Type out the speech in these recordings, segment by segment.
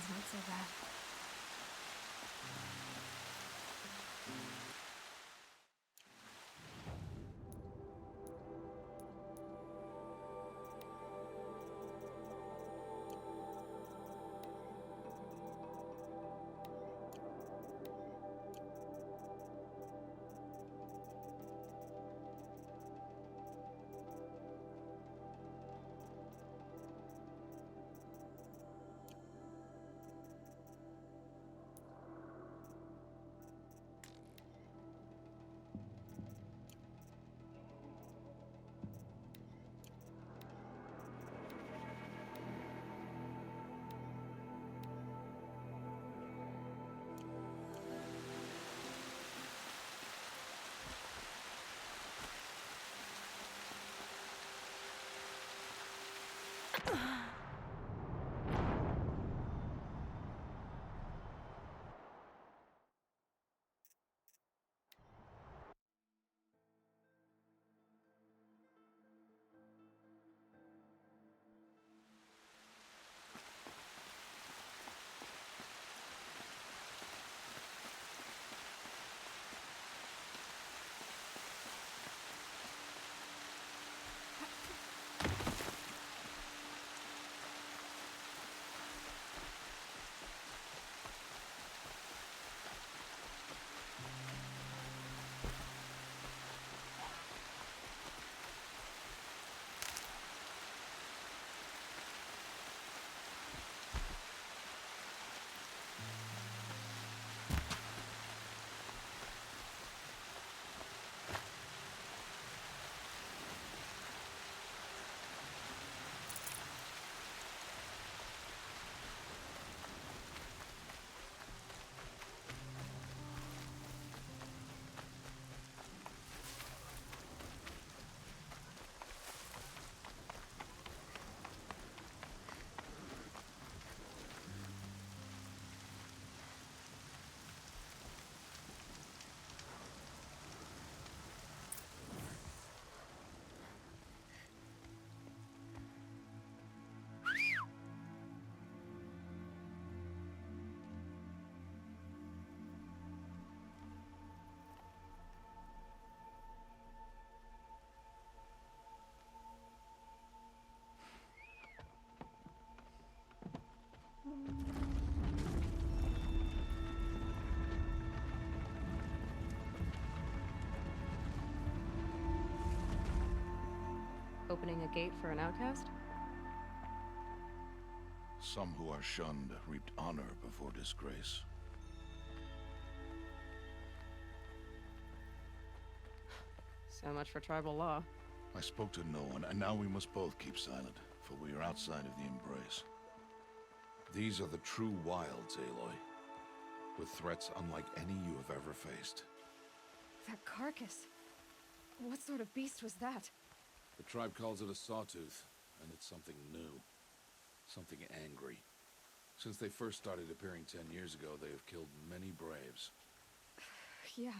one's not so bad. Opening a gate for an outcast? Some who are shunned reaped honor before disgrace. So much for tribal law. I spoke to no one, and now we must both keep silent, for we are outside of the embrace. These are the true wilds, Aloy, with threats unlike any you have ever faced. That carcass. What sort of beast was that? The tribe calls it a sawtooth, and it's something new. Something angry. Since they first started appearing 10 years ago, they have killed many braves. Yeah.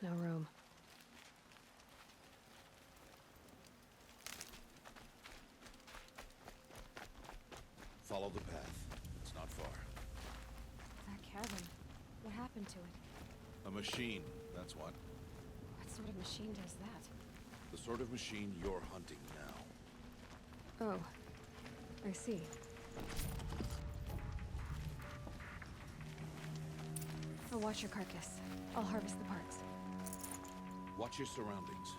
No room. Follow the path. It's not far. That cabin. What happened to it? A machine, that's what. What sort of machine does that? The sort of machine you're hunting now. Oh. I see. I'll watch your carcass. I'll harvest the parts. Watch your surroundings.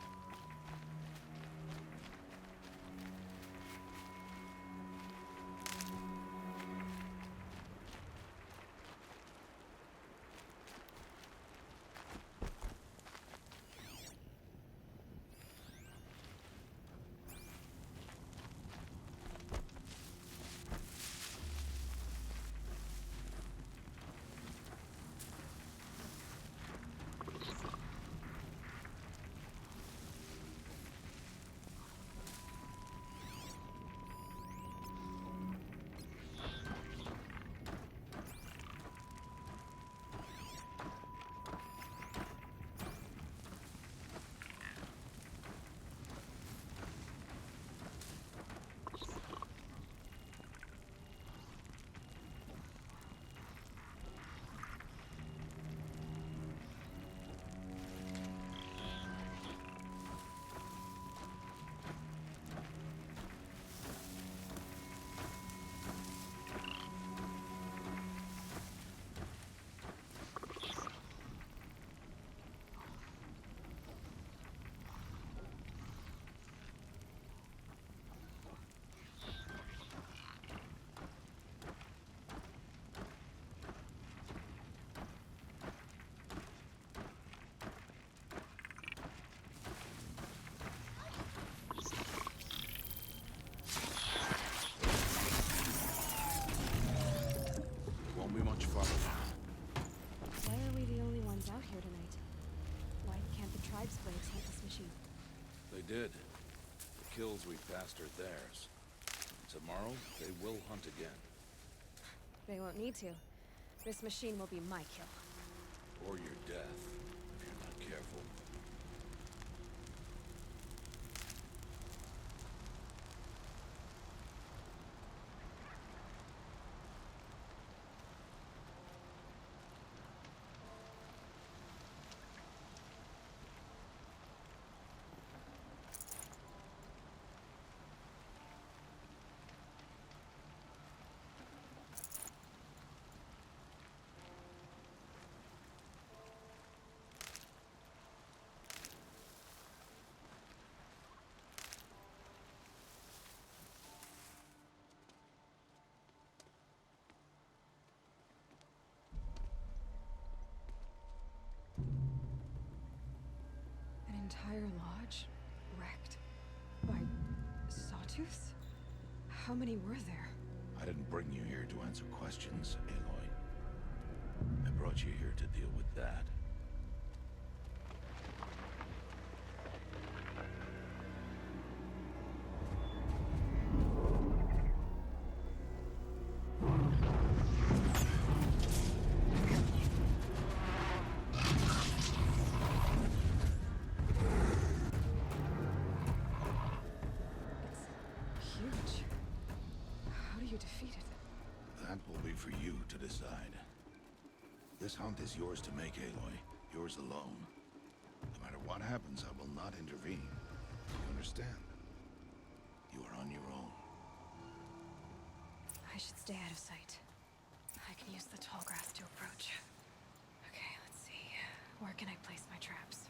did. The kills we passed are theirs. Tomorrow, they will hunt again. They won't need to. This machine will be my kill. Or your death, if you're not careful. An entire lodge wrecked by sawtooths? How many were there? I didn't bring you here to answer questions, Aloy. I brought you here to deal with that. It's huge. How do you defeat it? That will be for you to decide. This hunt is yours to make, Aloy. Yours alone. No matter what happens, I will not intervene. You understand? You are on your own. I should stay out of sight. I can use the tall grass to approach. Okay, let's see. Where can I place my traps?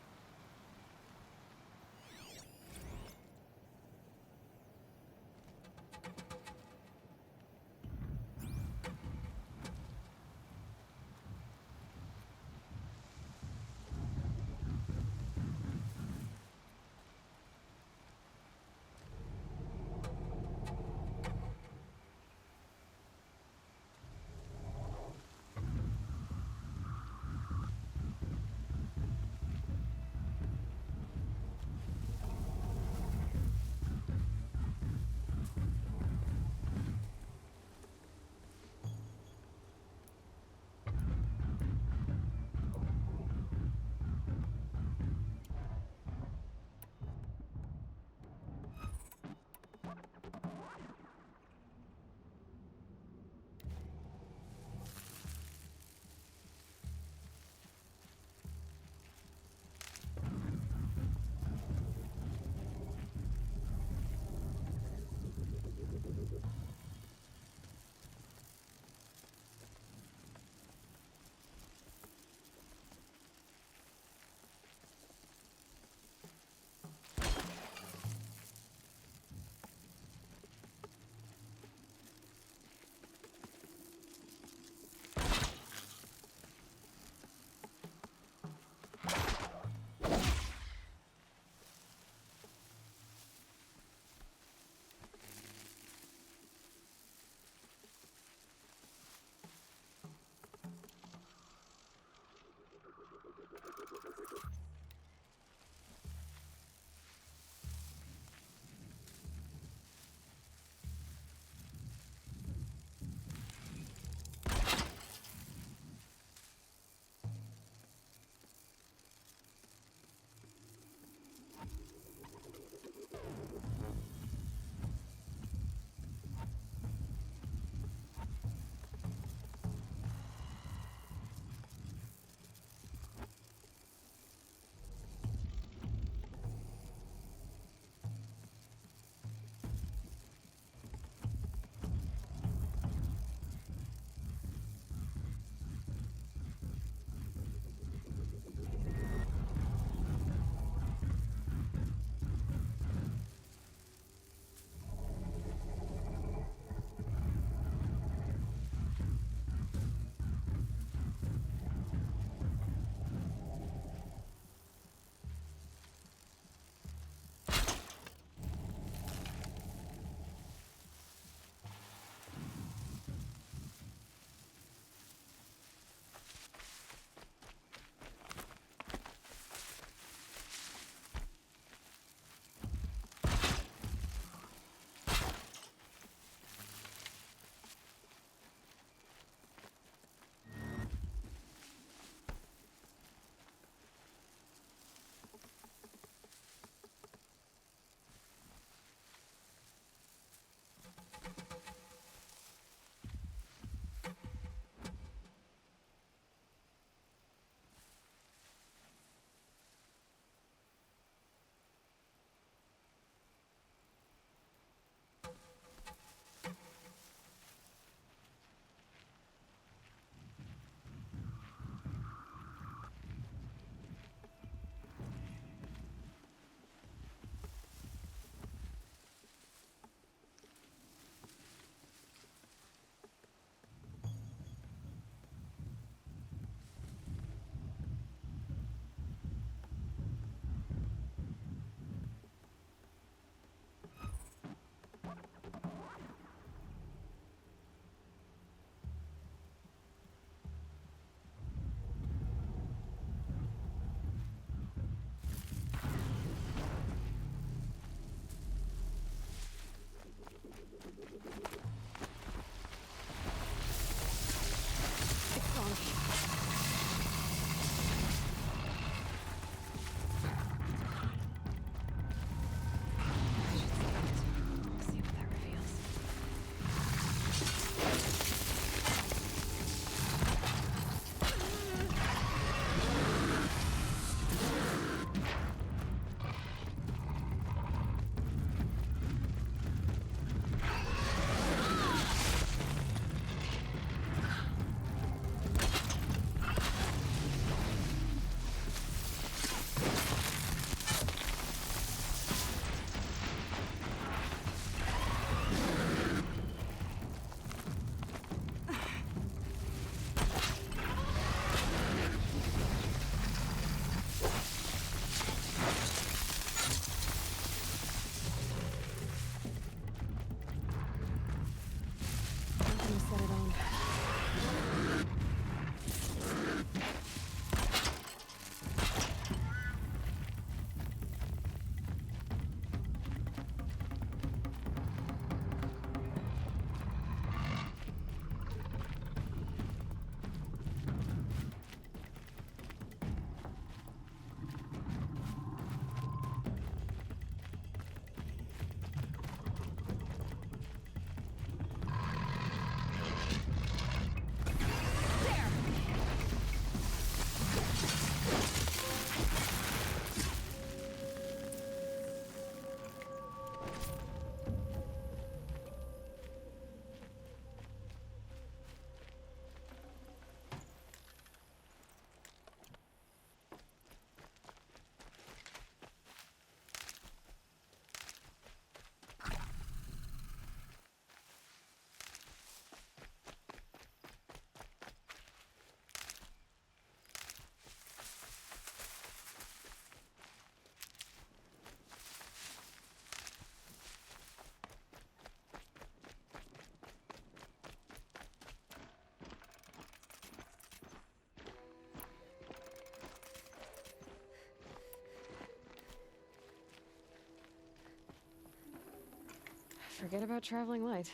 Forget about traveling light.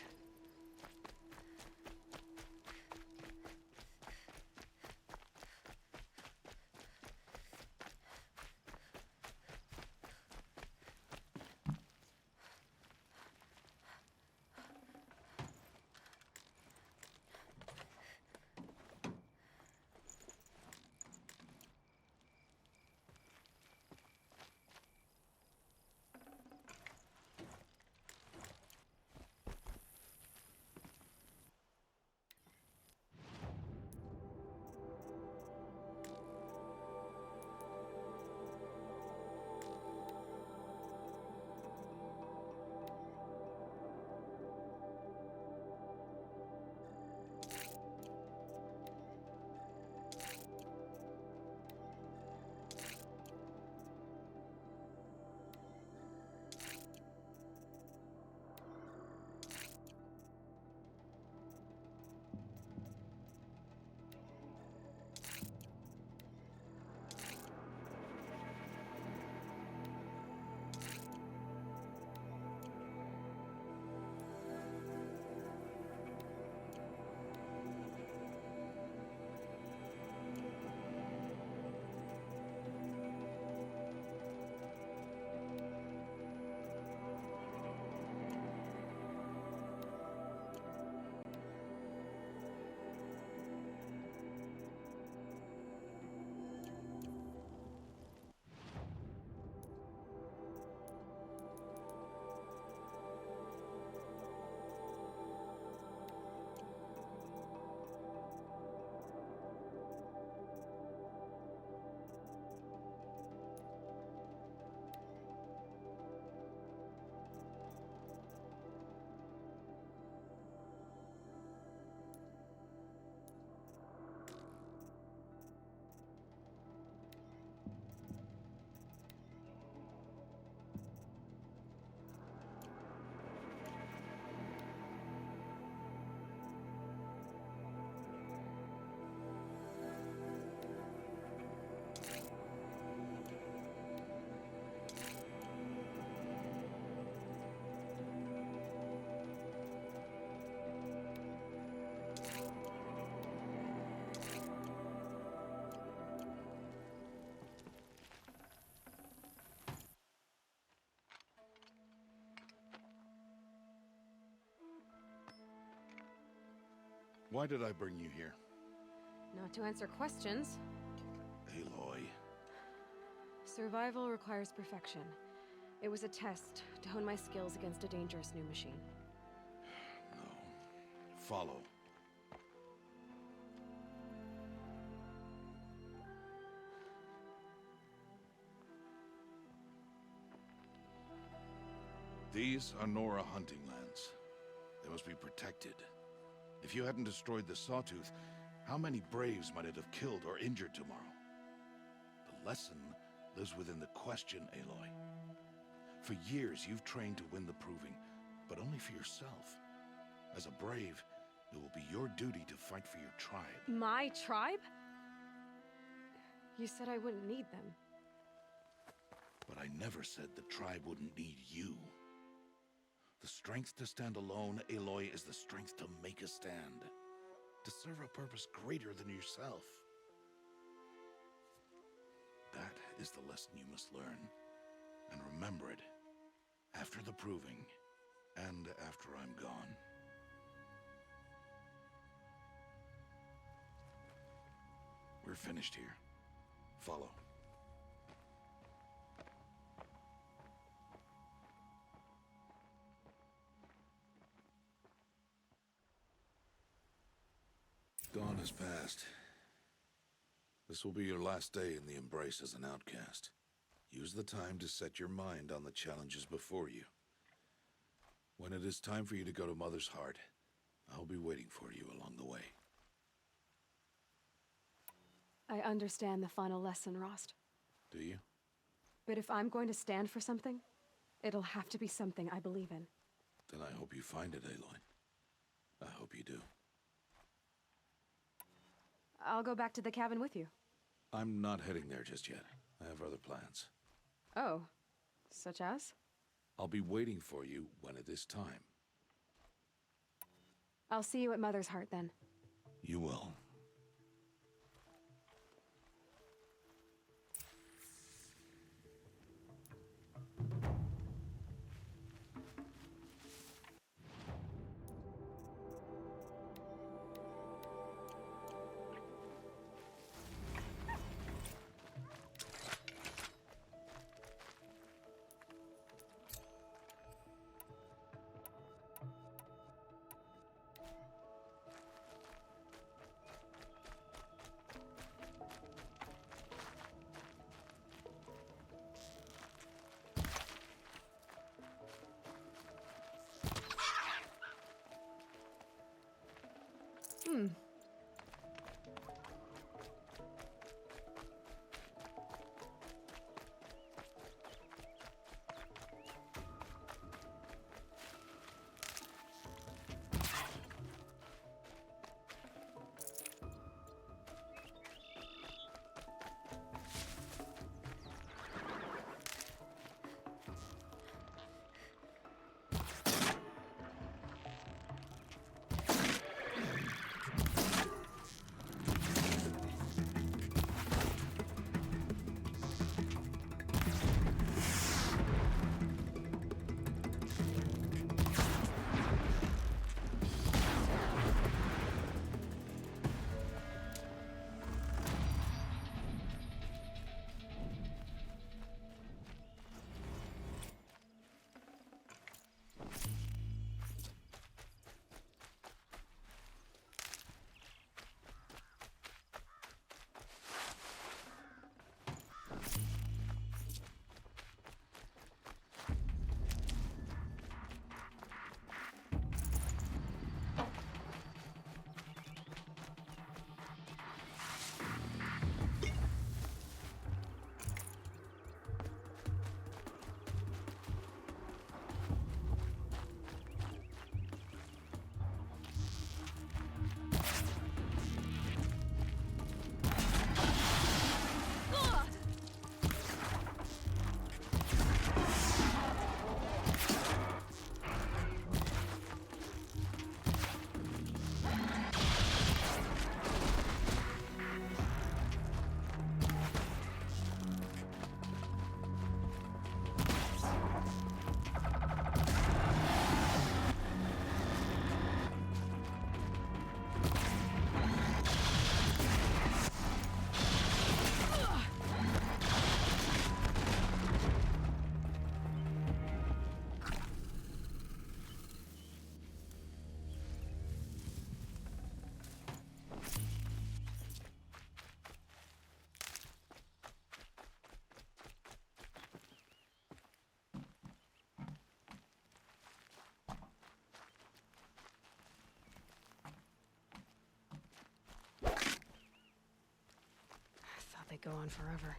Why did I bring you here? Not to answer questions. Aloy. Survival requires perfection. It was a test to hone my skills against a dangerous new machine. No. Follow. These are Nora hunting lands. They must be protected. If you hadn't destroyed the Sawtooth, how many Braves might it have killed or injured tomorrow? The lesson lives within the question, Aloy. For years, you've trained to win the Proving, but only for yourself. As a Brave, it will be your duty to fight for your tribe. My tribe? You said I wouldn't need them. But I never said the tribe wouldn't need you. The strength to stand alone, Aloy, is the strength to make a stand. To serve a purpose greater than yourself. That is the lesson you must learn. And remember it. After the Proving. And after I'm gone. We're finished here. Follow. Dawn has passed. This will be your last day in the Embrace as an outcast. Use the time to set your mind on the challenges before you. When it is time for you to go to Mother's Heart, I'll be waiting for you along the way. I understand the final lesson, Rost. Do you? But if I'm going to stand for something, it'll have to be something I believe in. Then I hope you find it, Aloy. I hope you do. I'll go back to the cabin with you. I'm not heading there just yet. I have other plans. Oh, such as? I'll be waiting for you when it is time. I'll see you at Mother's Heart then. You will. Thought they'd go on forever.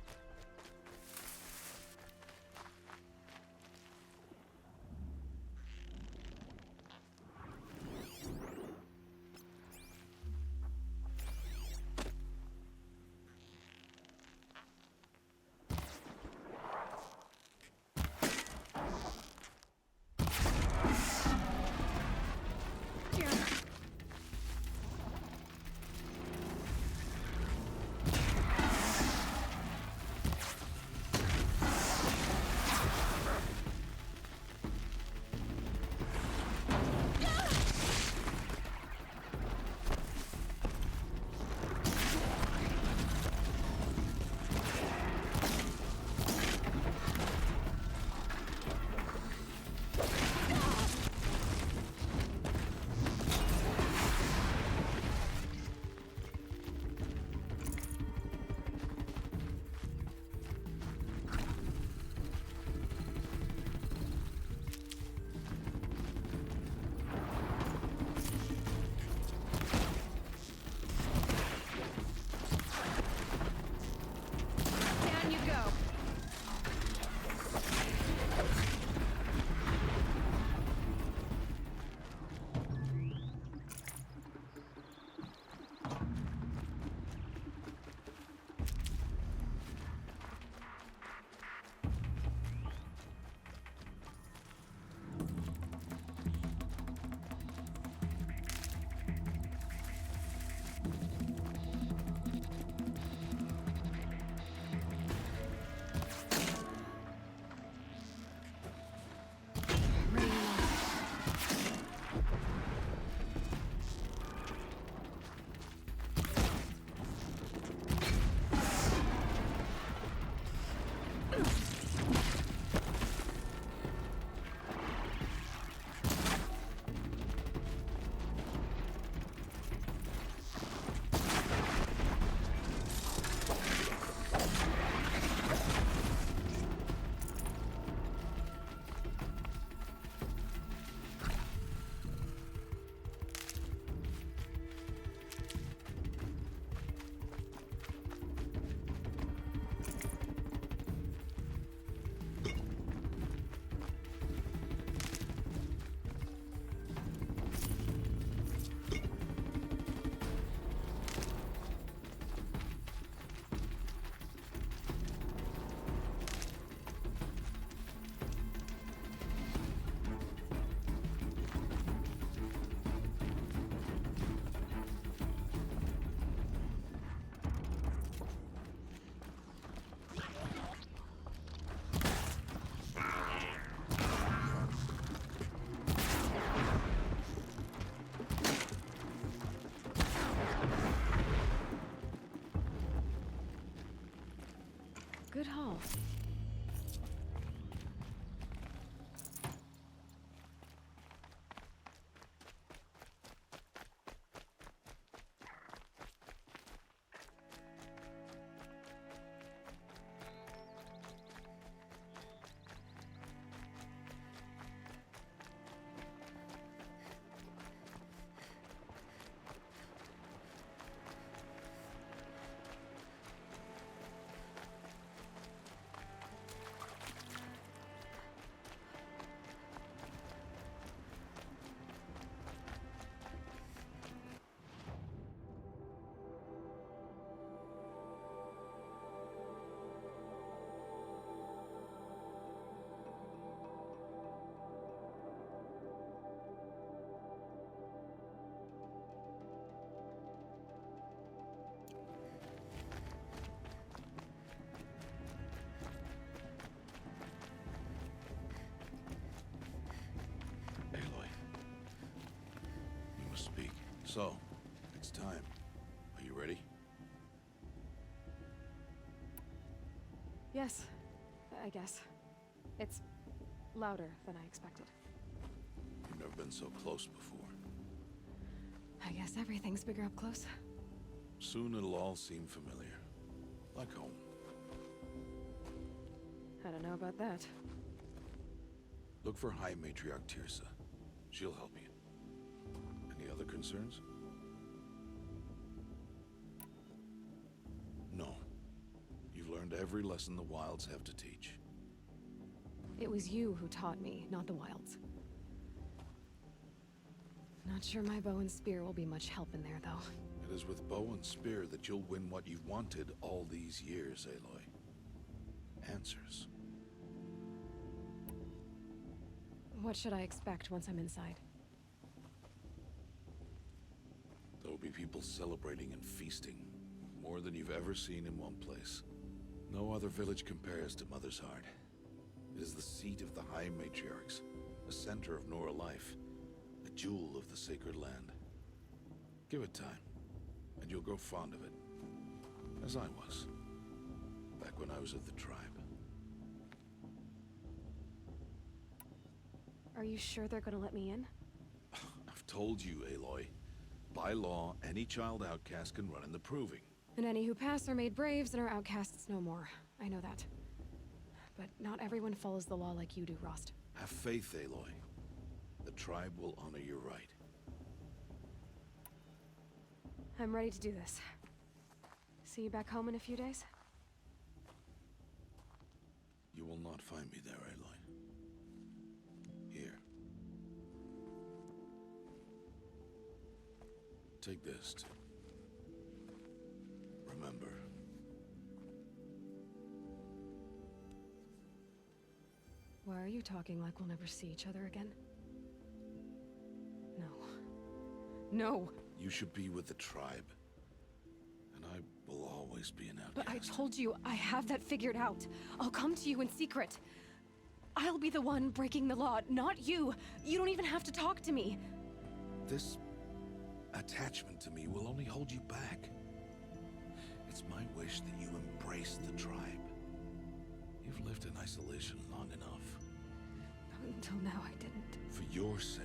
Good haul. Aloy, we must speak. So, it's time. Are you ready? Yes, I guess. It's louder than I expected. You've never been so close before. I guess everything's bigger up close. Soon it'll all seem familiar. Like home. I don't know about that. Look for High Matriarch Tirsa. She'll help you. Any other concerns? No. You've learned every lesson the Wilds have to teach. It was you who taught me, not the Wilds. Not sure my bow and spear will be much help in there, though. It is with bow and spear that you'll win what you've wanted all these years, Aloy. Answers. What should I expect once I'm inside? There will be people celebrating and feasting. More than you've ever seen in one place. No other village compares to Mother's Heart. It is the seat of the High Matriarchs, the center of Nora life, a jewel of the sacred land. Give it time, and you'll grow fond of it. As I was, back when I was of the tribe. Are you sure they're gonna let me in? I've told you, Aloy. By law, any child outcast can run in the Proving. And any who pass are made braves and are outcasts no more. I know that. But not everyone follows the law like you do, Rost. Have faith, Aloy. The tribe will honor your right. I'm ready to do this. See you back home in a few days? You will not find me there, Aloy. Here. Take this to remember. Why are you talking like we'll never see each other again? No. No! You should be with the tribe. And I will always be an outcast. But I told you, I have that figured out. I'll come to you in secret. I'll be the one breaking the law, not you. You don't even have to talk to me. This attachment to me will only hold you back. It's my wish that you embrace the tribe. You've lived in isolation long enough. Until now, I didn't. For your sake,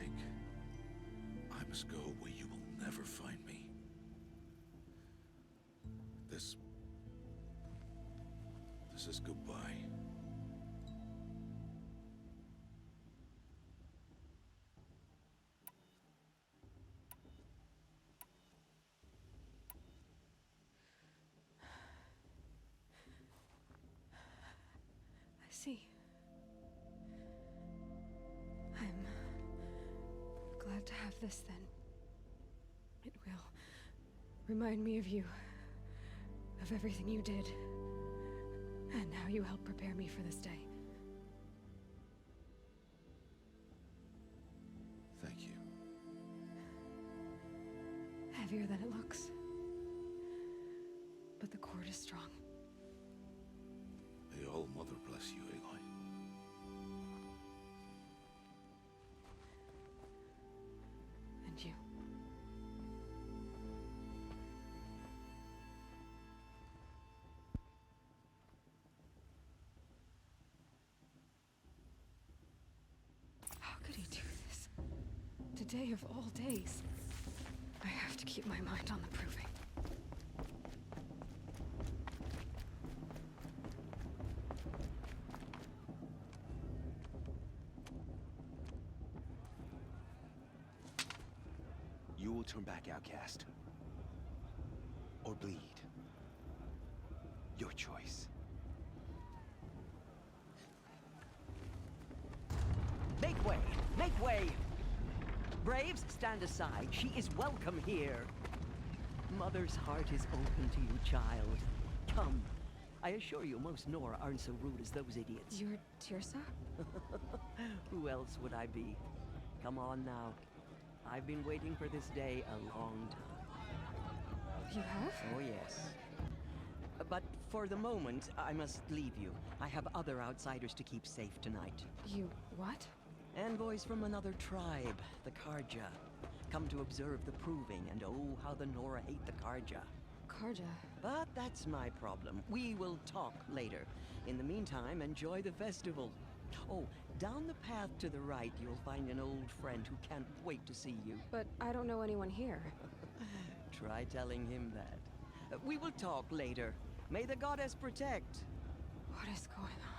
I must go where you will never find me. This is goodbye. I see. I'm glad to have this then. It will remind me of you, of everything you did, and how you helped prepare me for this day. Thank you. Heavier than it looks. But the cord is strong. May All Mother bless you, Aloy. And you. day of all days. I have to keep my mind on the proving. You will turn back, outcast. Or bleed. Your choice. Make way! Make way! Braves, stand aside. She is welcome here. Mother's heart is open to you, child. Come. I assure you, most Nora aren't so rude as those idiots. You're Tirsa? Who else would I be? Come on now. I've been waiting for this day a long time. You have? Oh, yes. But for the moment, I must leave you. I have other outsiders to keep safe tonight. You what? Envoys from another tribe, the Karja. Come to observe the proving, and oh, how the Nora hate the Karja. Karja. But that's my problem. We will talk later. In the meantime, enjoy the festival. Oh, down the path to the right, you'll find an old friend who can't wait to see you. But I don't know anyone here. Try telling him that. We will talk later. May the goddess protect. What is going on?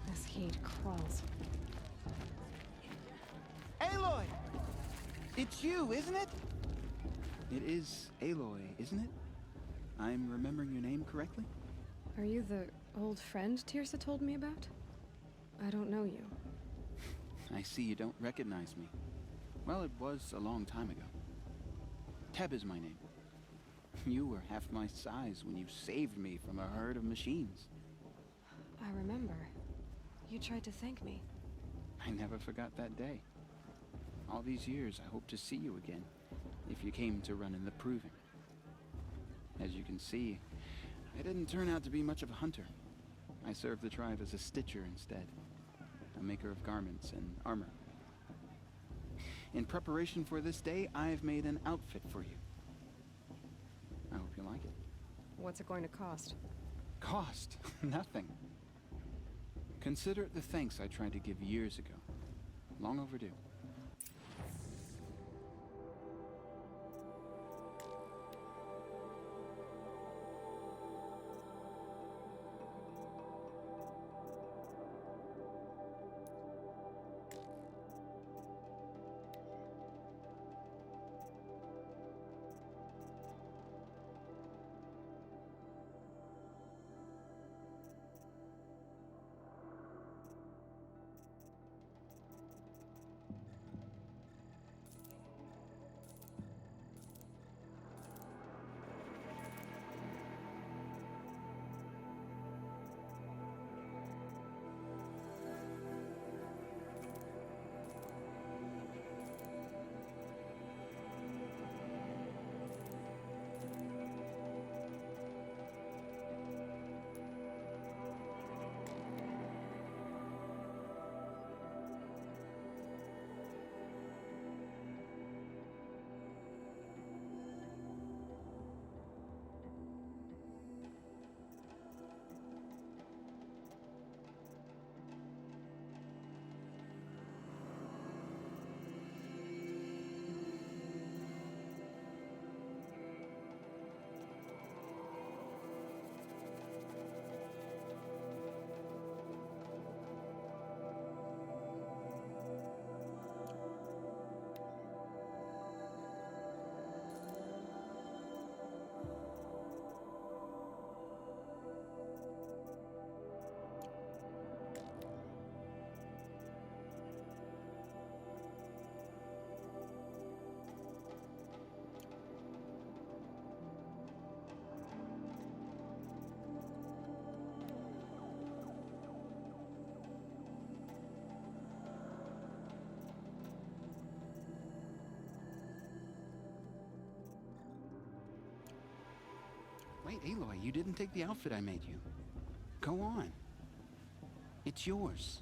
This heat crawls. Aloy! It's you, isn't it? It is Aloy, isn't it? I'm remembering your name correctly? Are you the old friend Tirsa told me about? I don't know you. I see you don't recognize me. Well, it was a long time ago. Teb is my name. You were half my size when you saved me from a herd of machines. I remember. You tried to thank me. I never forgot that day. All these years, I hope to see you again, if you came to run in the proving. As you can see, I didn't turn out to be much of a hunter. I served the tribe as a stitcher instead, a maker of garments and armor. In preparation for this day, I've made an outfit for you. I hope you like it. What's it going to cost? Cost? Nothing. Consider it the thanks I tried to give years ago. Long overdue. Wait, Aloy, you didn't take the outfit I made you. Go on. It's yours.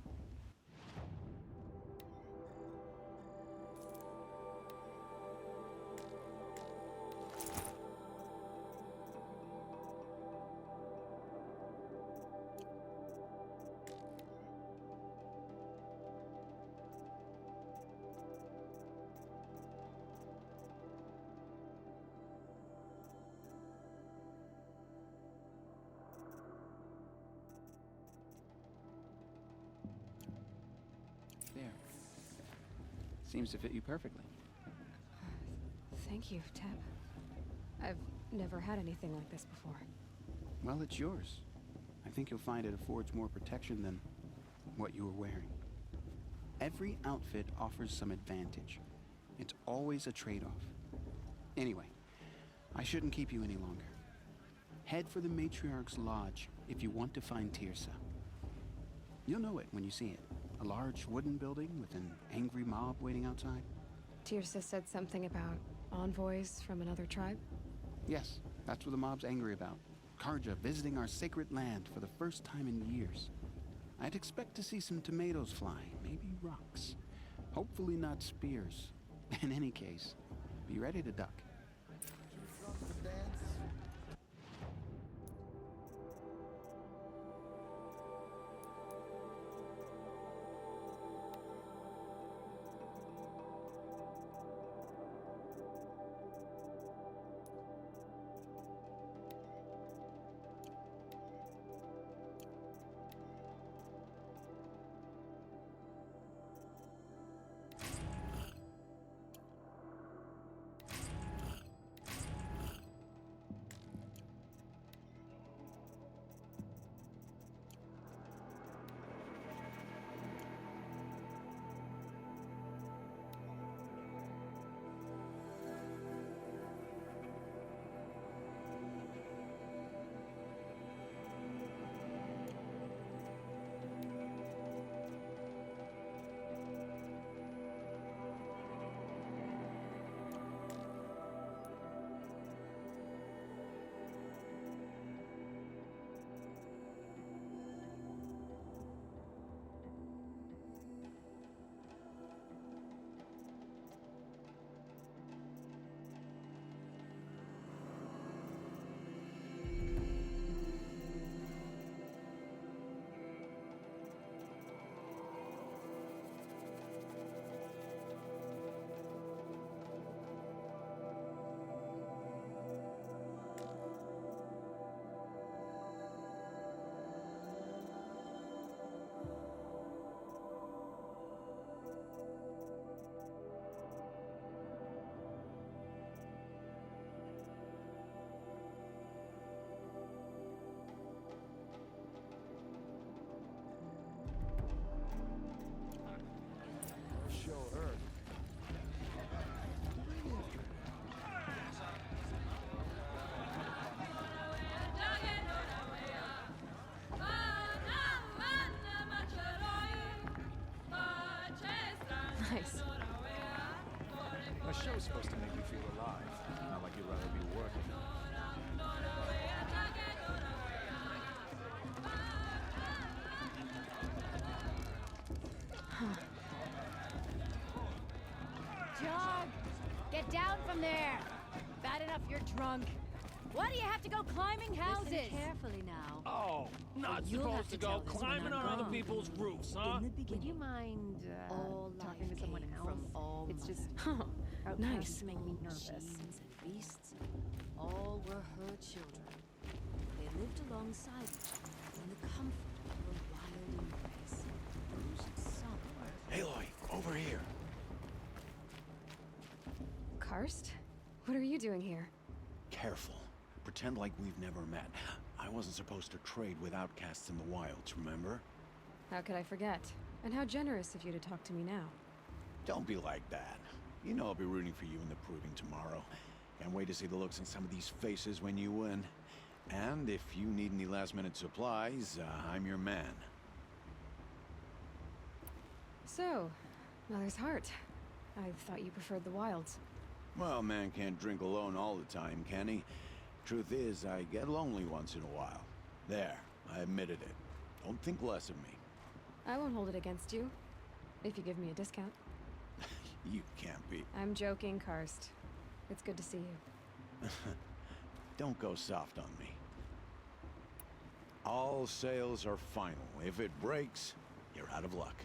There. Seems to fit you perfectly. Thank you, Teb. I've never had anything like this before. Well, it's yours. I think you'll find it affords more protection than what you were wearing. Every outfit offers some advantage. It's always a trade-off. Anyway, I shouldn't keep you any longer. Head for the Matriarch's Lodge if you want to find Tirsa. You'll know it when you see it. A large wooden building with an angry mob waiting outside. Tirsa said something about envoys from another tribe? Yes, that's what the mob's angry about. Karja visiting our sacred land for the first time in years. I'd expect to see some tomatoes fly, maybe rocks. Hopefully not spears. In any case, be ready to duck. Nice. A show's supposed to make you feel alive, not like you'd rather be working. John, get down from there. Bad enough you're drunk. Why do you have to go climbing houses? Listen carefully now. Oh, not You'll supposed have to to tell go this when climbing I'm on other gone. people's roofs, huh? In the beginning, Would you mind all talking life to someone came else? from all It's just Oh, outcasts nice. make me nervous. machines and beasts. All were her children. They lived alongside each other in the comfort of her wild embrace. Some were Aloy, over here. Karst? What are you doing here? Careful. Pretend like we've never met. I wasn't supposed to trade with outcasts in the wilds, remember? How could I forget? And how generous of you to talk to me now. Don't be like that. You know I'll be rooting for you in the proving tomorrow. Can't wait to see the looks on some of these faces when you win. And if you need any last-minute supplies, I'm your man. So, Mother's Heart. I thought you preferred the wilds. Well, man can't drink alone all the time, can he? Truth is, I get lonely once in a while. There. I admitted it. Don't think less of me. I won't hold it against you, if you give me a discount. You can't be. I'm joking, Karst. It's good to see you. Don't go soft on me. All sales are final. If it breaks, you're out of luck.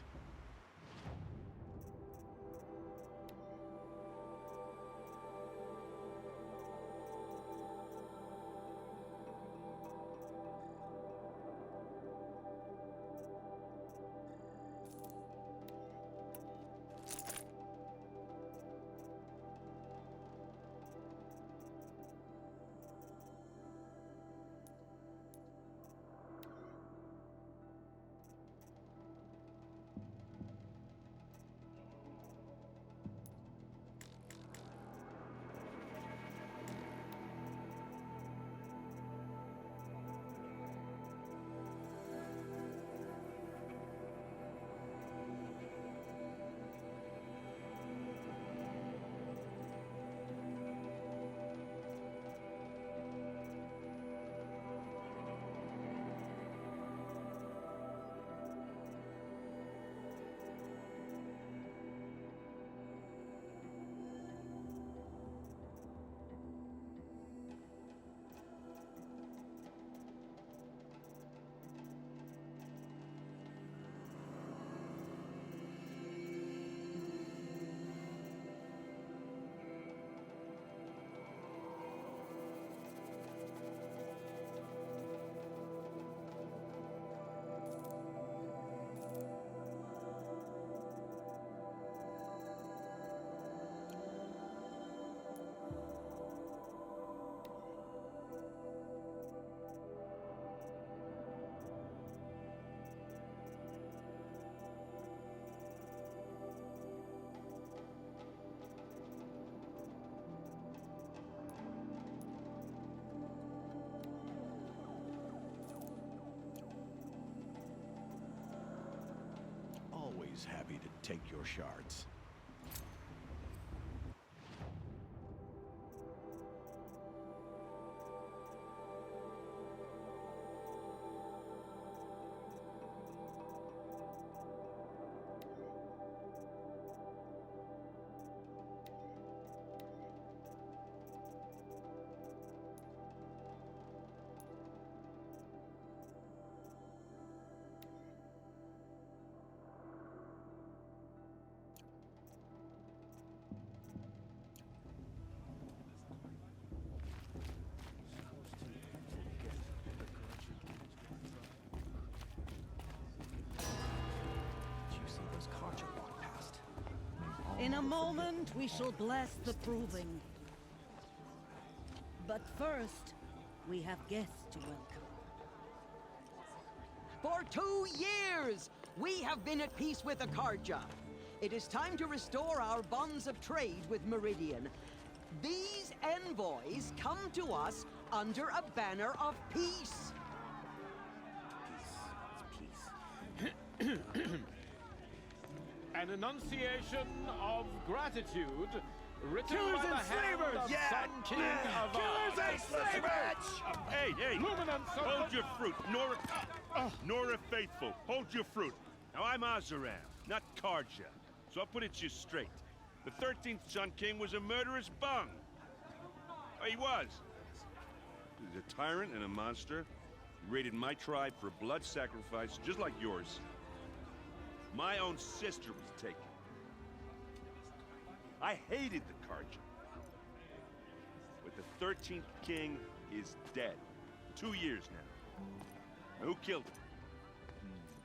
Always happy to take your shards. In a moment, we shall bless the proving. But first, we have guests to welcome. For 2 years, we have been at peace with Akarja. It is time to restore our bonds of trade with Meridian. These envoys come to us under a banner of peace. An enunciation of gratitude written Killers by the and hand slavers! of Yeah! Sun King of Killers and slavers! Hey, hey! Luminance of Hold the- your fruit, Nora Faithful. Hold your fruit. Now I'm Azaram, not Karja. So I'll put it to you straight. The 13th Sun King was a murderous bung. Oh, he was. He's a tyrant and a monster. He raided my tribe for blood sacrifice, just like yours. My own sister was taken. I hated the Karja. But the 13th king is dead. 2 years now. Who killed him?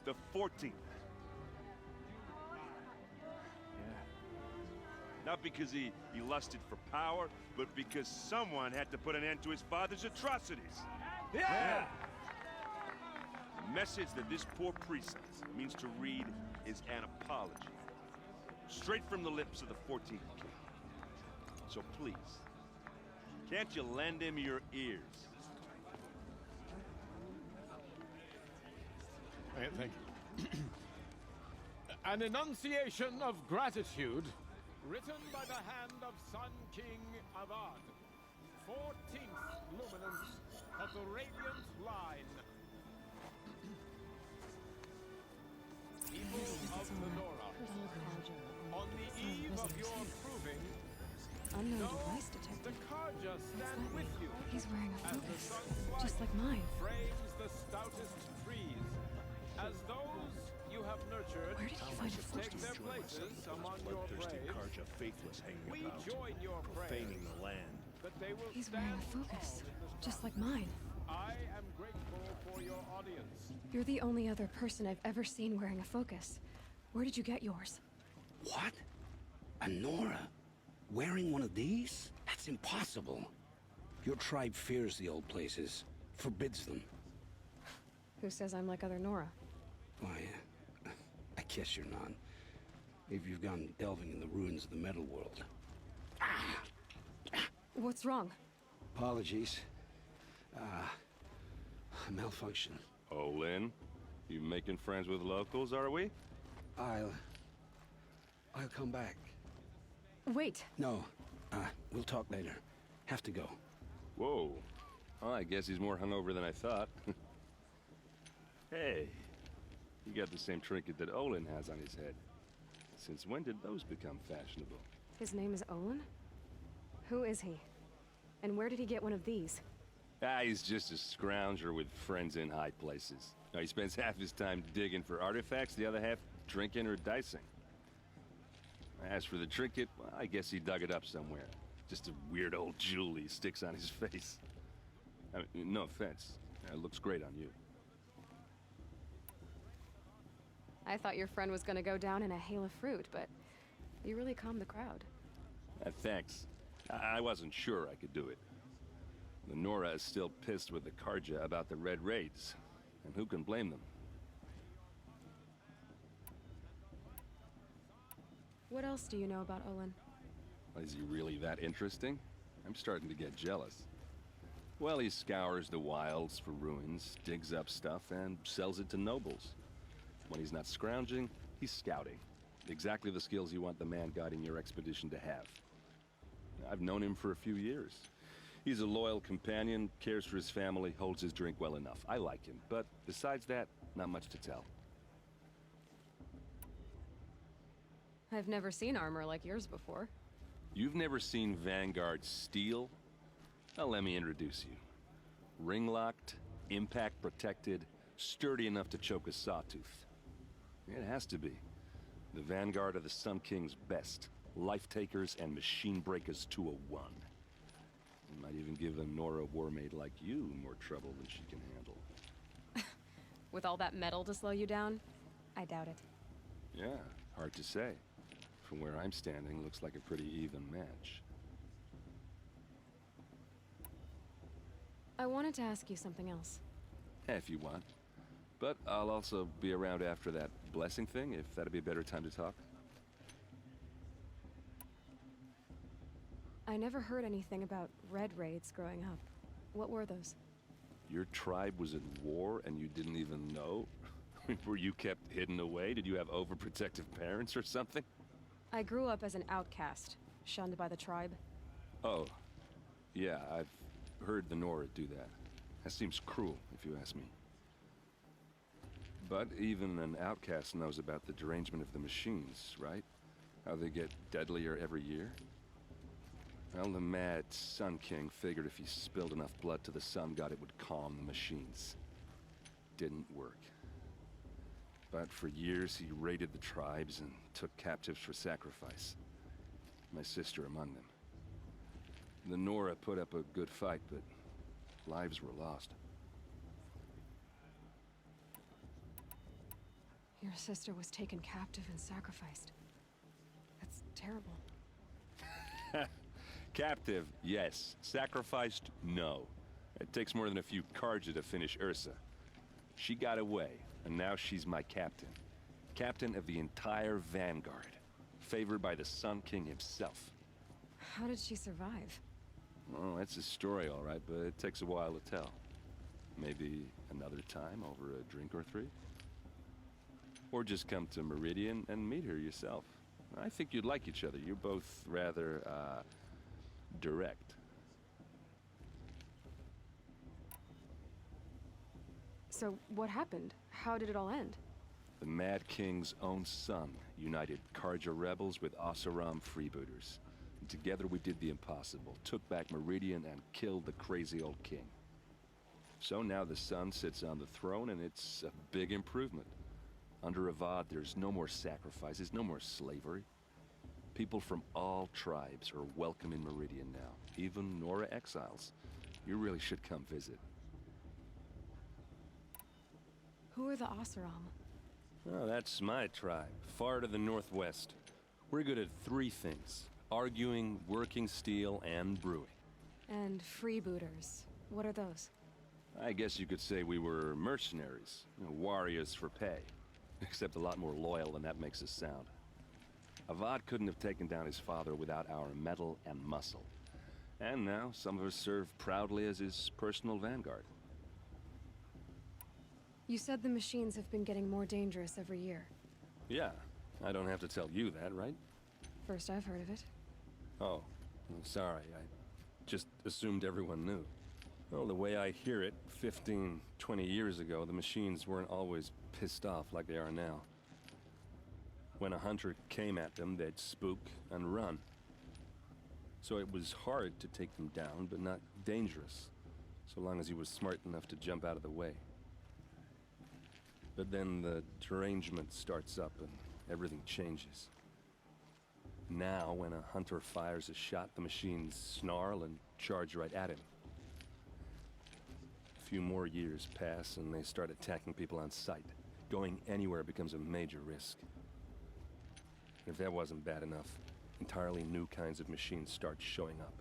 The 14th. Not because he lusted for power, but because someone had to put an end to his father's atrocities. Yeah! The message that this poor priest means to read is an apology. Straight from the lips of the 14th king. So please, can't you lend him your ears? Thank you. An enunciation of gratitude written by the hand of Sun King Avad, 14th luminance of the Radiant Line. People of Lenora, on the eve of your proving, Unknown know device the detected. Karja What's stand that with mean? you. He's wearing a As the focus, sun's just light like mine. frames the stoutest trees, as those you have nurtured Where did he find a take focus? their places among your braves, Karja faithless hanging we about, join your profaning prayers the land. that they will He's wearing stand a focus, tall in this just battle. like mine. I am grateful for your audience. You're the only other person I've ever seen wearing a focus. Where did you get yours? What? A Nora? Wearing one of these? That's impossible. Your tribe fears the old places, forbids them. Who says I'm like other Nora? Why, I guess you're not. If you've gone delving in the ruins of the metal world. What's wrong? Apologies. A malfunction. Oh, Lynn, you making friends with locals, are we? I'll come back. Wait. No, we'll talk later. Have to go. Whoa. Well, I guess he's more hungover than I thought. Hey, you got the same trinket that Olin has on his head. Since when did those become fashionable? His name is Olin? Who is he? And where did he get one of these? He's just a scrounger with friends in high places. Now, he spends half his time digging for artifacts, the other half drinking or dicing. As for the trinket, well, I guess he dug it up somewhere. Just a weird old jewel he sticks on his face. I mean, no offense. It looks great on you. I thought your friend was gonna go down in a hail of fruit, but you really calmed the crowd. Thanks. I wasn't sure I could do it. The Nora is still pissed with the Karja about the Red Raids, and who can blame them? What else do you know about Olin? Is he really that interesting? I'm starting to get jealous. Well, he scours the wilds for ruins, digs up stuff, and sells it to nobles. When he's not scrounging, he's scouting. Exactly the skills you want the man guiding your expedition to have. I've known him for a few years. He's a loyal companion, cares for his family, holds his drink well enough. I like him, but besides that, not much to tell. I've never seen armor like yours before. You've never seen Vanguard steel? Well, let me introduce you. Ring-locked, impact-protected, sturdy enough to choke a sawtooth. It has to be. The Vanguard of the Sun King's best. Life-takers and machine breakers to a one. You might even give a Nora warmaid like you more trouble than she can handle. With all that metal to slow you down? I doubt it. Yeah, hard to say. From where I'm standing, looks like a pretty even match. I wanted to ask you something else. If you want. But I'll also be around after that blessing thing, if that'd be a better time to talk. I never heard anything about red raids growing up. What were those? Your tribe was at war and you didn't even know? Were you kept hidden away? Did you have overprotective parents or something? I grew up as an outcast, shunned by the tribe. Oh. Yeah, I've heard the Nora do that. That seems cruel, if you ask me. But even an outcast knows about the derangement of the machines, right? How they get deadlier every year? Well, the mad Sun King figured if he spilled enough blood to the Sun God, it would calm the machines. Didn't work. But for years, he raided the tribes and took captives for sacrifice. My sister among them. The Nora put up a good fight, but lives were lost. Your sister was taken captive and sacrificed. That's terrible. Captive, yes. Sacrificed, no. It takes more than a few Karja to finish Ursa. She got away, and now she's my captain. Captain of the entire Vanguard. Favored by the Sun King himself. How did she survive? Well, that's a story, all right, but it takes a while to tell. Maybe another time over a drink or three? Or just come to Meridian and meet her yourself. I think you'd like each other. You're both rather, direct. So, what happened? How did it all end? The Mad King's own son united Karja rebels with Oseram freebooters. And together we did the impossible, took back Meridian and killed the crazy old king. So now the son sits on the throne and it's a big improvement. Under Avad, there's no more sacrifices, no more slavery. People from all tribes are welcome in Meridian now, even Nora exiles. You really should come visit. Who are the Oseram? Oh, that's my tribe, far to the northwest. We're good at three things: arguing, working steel, and brewing. And freebooters. What are those? I guess you could say we were mercenaries, warriors for pay. Except a lot more loyal than that makes us sound. Avad couldn't have taken down his father without our metal and muscle. And now, some of us serve proudly as his personal vanguard. You said the machines have been getting more dangerous every year. Yeah, I don't have to tell you that, right? First I've heard of it. Oh, I'm sorry, I just assumed everyone knew. Well, the way I hear it, 15, 20 years ago, the machines weren't always pissed off like they are now. When a hunter came at them, they'd spook and run. So it was hard to take them down, but not dangerous, so long as he was smart enough to jump out of the way. But then the derangement starts up and everything changes. Now, when a hunter fires a shot, the machines snarl and charge right at him. A few more years pass and they start attacking people on sight. Going anywhere becomes a major risk. If that wasn't bad enough, entirely new kinds of machines start showing up.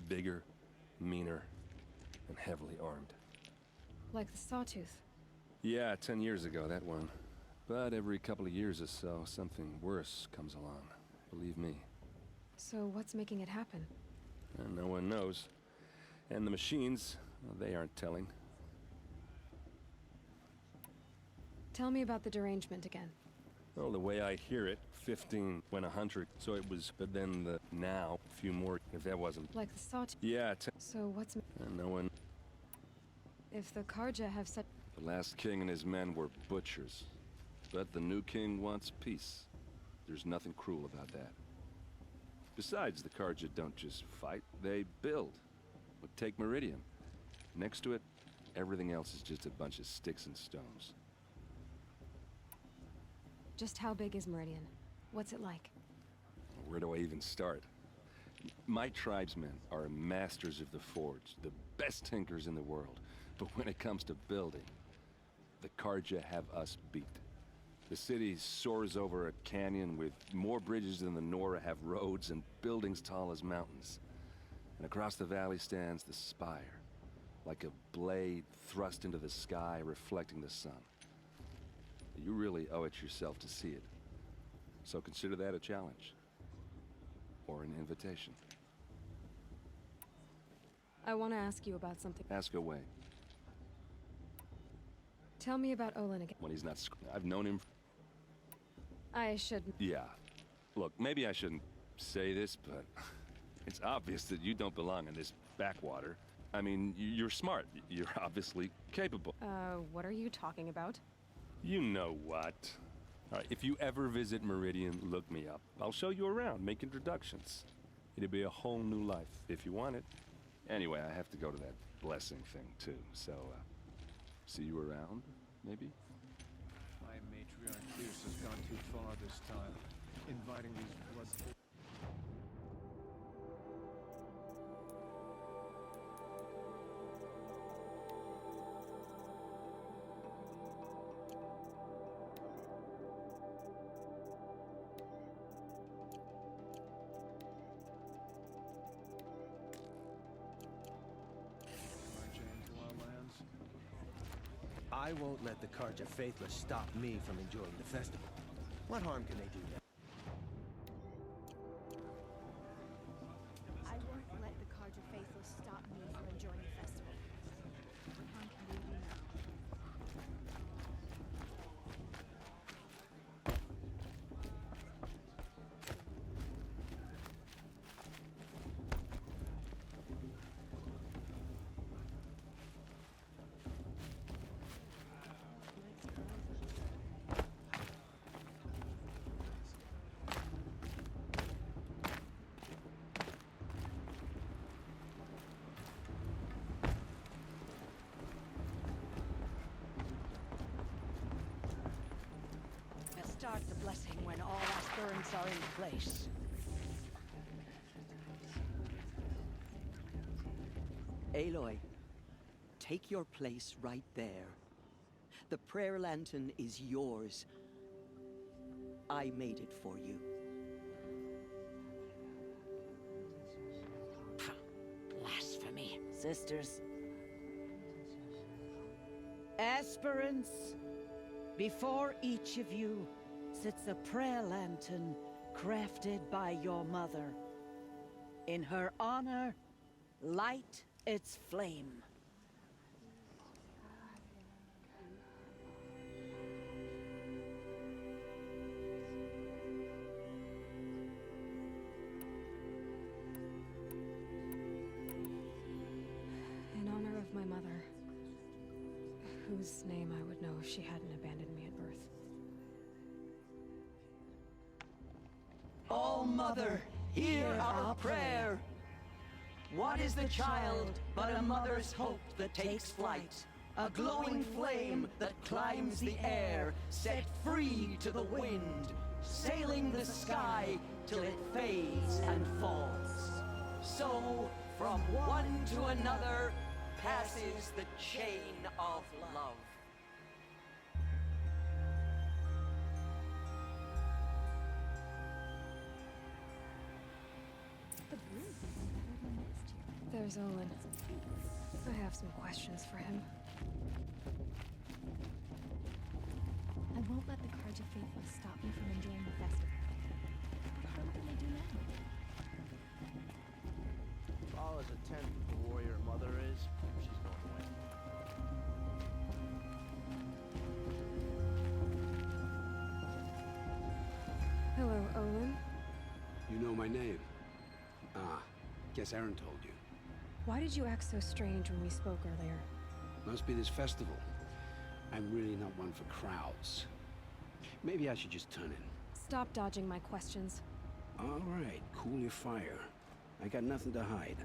Bigger, meaner, and heavily armed. Like the Sawtooth. Yeah, 10 years ago, that one. But every couple of years or so, something worse comes along. Believe me. So what's making it happen? And no one knows. And the machines, well, they aren't telling. Tell me about the derangement again. Well, the way I hear it, 15 when a hunter, so it was, but then the now, a few more, if that wasn't. Like the Sawtooth? Yeah, So what's... and no one. If the Karja have such... The last king and his men were butchers. But the new king wants peace. There's nothing cruel about that. Besides, the Karja don't just fight, they build. But take Meridian. Next to it, everything else is just a bunch of sticks and stones. Just how big is Meridian? What's it like? Where do I even start? My tribesmen are masters of the forge, the best tinkers in the world. But when it comes to building, the Karja have us beat. The city soars over a canyon with more bridges than the Nora have roads and buildings tall as mountains. And across the valley stands the spire, like a blade thrust into the sky reflecting the sun. You really owe it yourself to see it. So consider that a challenge. Or an invitation. I want to ask you about something. Ask away. Tell me about Olin again. When he's not I've known him. I shouldn't. Yeah. Look, maybe I shouldn't say this, but it's obvious that you don't belong in this backwater. I mean, you're smart. You're obviously capable. What are you talking about? You know what. All right, if you ever visit Meridian, look me up. I'll show you around, make introductions. It'll be a whole new life, if you want it. Anyway, I have to go to that blessing thing, too. So, see you around, maybe? My matriarch Pierce has gone too far this time. Inviting these blood... I won't let the Karja Faithless stop me from enjoying the festival. What harm can they do now? I won't let the Karja Faithless stop me from enjoying the festival. What harm can they do now? start the blessing when all aspirants are in place. Aloy, take your place right there. The prayer lantern is yours. I made it for you. Blasphemy. Sisters. Aspirants, before each of you sits a prayer lantern crafted by your mother. In her honor, light its flame. In honor of my mother, whose name I would know if she hadn't abandoned me at birth. All Mother, hear our prayer. What is the child but a mother's hope that takes flight? A glowing flame that climbs the air, set free to the wind, sailing the sky till it fades and falls. So, from one to another, passes the chain of love. There's Olin. I have some questions for him. I won't let the Carja Faithless stop me from enjoying the festival. What harm can they do now? If all as attentive the warrior mother is, she's going to win. Hello, Olin. You know my name? Ah, guess Aaron told you. Why did you act so strange when we spoke earlier? Must be this festival. I'm really not one for crowds. Maybe I should just turn in. Stop dodging my questions. All right, cool your fire. I got nothing to hide.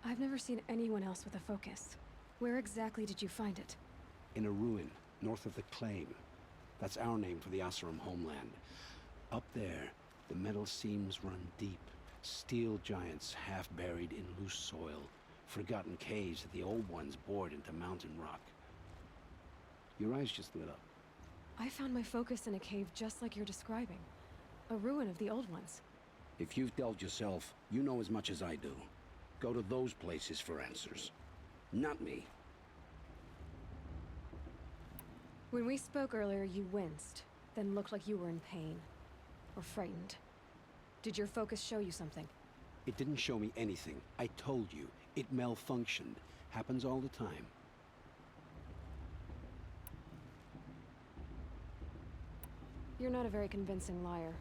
I've never seen anyone else with a focus. Where exactly did you find it? In a ruin, north of the Claim. That's our name for the Oseram homeland. Up there, the metal seams run deep. Steel giants half buried in loose soil. Forgotten caves that the old ones bored into mountain rock. Your eyes just lit up. I found my focus in a cave just like you're describing. A ruin of the old ones. If you've delved yourself, you know as much as I do. Go to those places for answers. Not me. When we spoke earlier, you winced, then looked like you were in pain. Or frightened. Did your focus show you something? It didn't show me anything. I told you. It malfunctioned. Happens all the time. You're not a very convincing liar.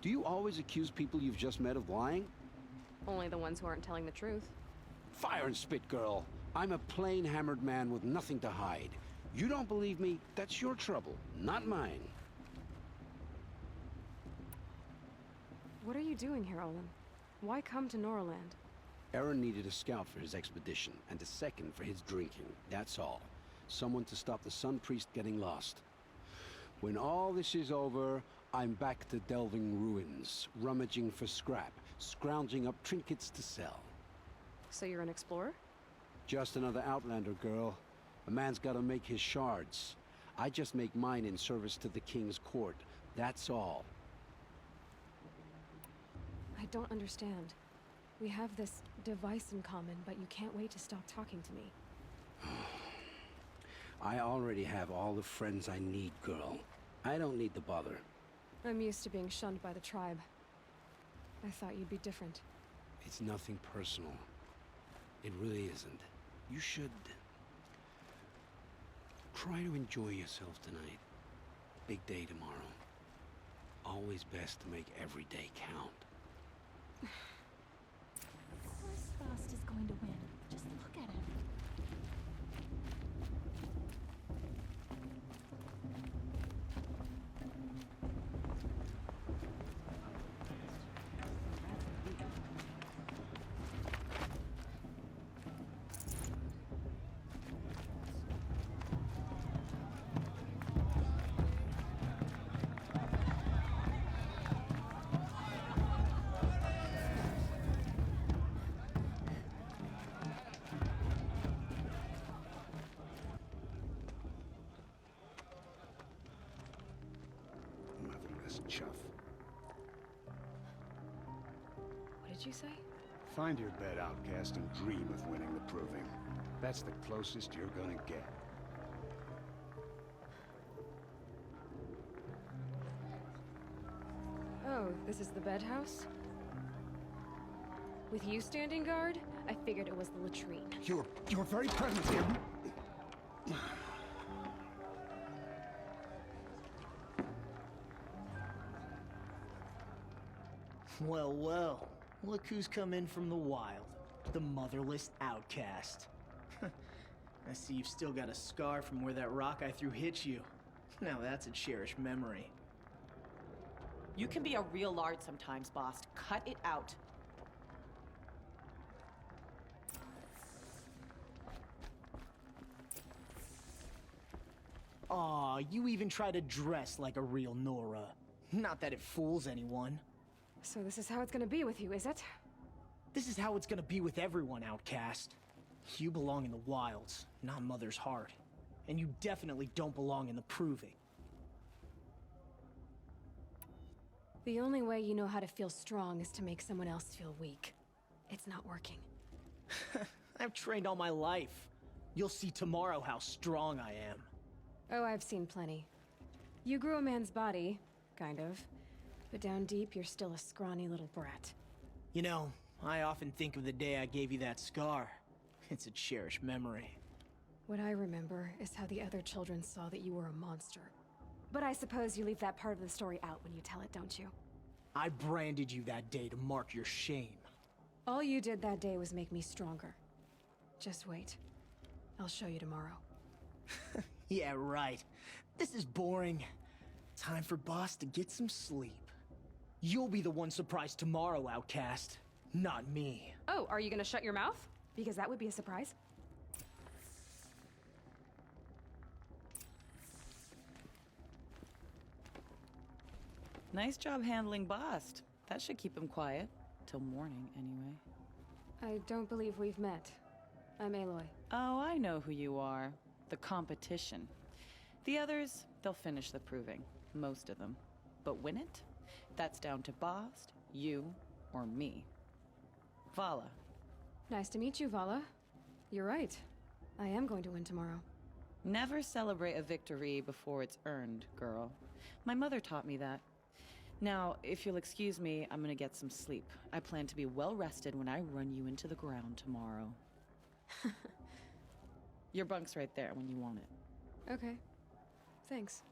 Do you always accuse people you've just met of lying? Only the ones who aren't telling the truth. Fire and spit, girl. I'm a plain hammered man with nothing to hide. You don't believe me, that's your trouble, not mine. What are you doing here, Olin? Why come to Noraland? Aaron needed a scout for his expedition, and a second for his drinking, that's all. Someone to stop the Sun Priest getting lost. When all this is over, I'm back to delving ruins, rummaging for scrap, scrounging up trinkets to sell. So you're an explorer? Just another Outlander, girl. A man's gotta make his shards. I just make mine in service to the King's court, that's all. I don't understand. We have this device in common, but you can't wait to stop talking to me. I already have all the friends I need, girl. I don't need the bother. I'm used to being shunned by the tribe. I thought you'd be different. It's nothing personal. It really isn't. You should... try to enjoy yourself tonight. Big day tomorrow. Always best to make every day count. Of course Faust is going to win. Just look at him. did you say? Find your bed, outcast, and dream of winning the proving. That's the closest you're gonna get. Oh, this is the bed house? With you standing guard, I figured it was the latrine. You're very present here. Well, well. Look who's come in from the wild. The motherless outcast. I see you've still got a scar from where that rock I threw hit you. Now that's a cherished memory. You can be a real lard sometimes, boss. Cut it out. Aw, you even try to dress like a real Nora. Not that it fools anyone. So this is how it's gonna be with you, is it? This is how it's gonna be with everyone, outcast. You belong in the wilds, not Mother's Heart. And you definitely don't belong in the proving. The only way you know how to feel strong is to make someone else feel weak. It's not working. I've trained all my life. You'll see tomorrow how strong I am. Oh, I've seen plenty. You grew a man's body, kind of. But down deep, you're still a scrawny little brat. You know, I often think of the day I gave you that scar. It's a cherished memory. What I remember is how the other children saw that you were a monster. But I suppose you leave that part of the story out when you tell it, don't you? I branded you that day to mark your shame. All you did that day was make me stronger. Just wait. I'll show you tomorrow. Yeah, right. This is boring. Time for Boss to get some sleep. You'll be the one surprised tomorrow, outcast. Not me. Oh, are you gonna shut your mouth? Because that would be a surprise. Nice job handling Bast. That should keep him quiet. Till morning, anyway. I don't believe we've met. I'm Aloy. Oh, I know who you are. The competition. The others, they'll finish the proving. Most of them. But win it? That's down to Bast, you, or me. Vala. Nice to meet you, Vala. You're right. I am going to win tomorrow. Never celebrate a victory before it's earned, girl. My mother taught me that. Now, if you'll excuse me, I'm gonna get some sleep. I plan to be well rested when I run you into the ground tomorrow. Your bunk's right there when you want it. Okay. Thanks.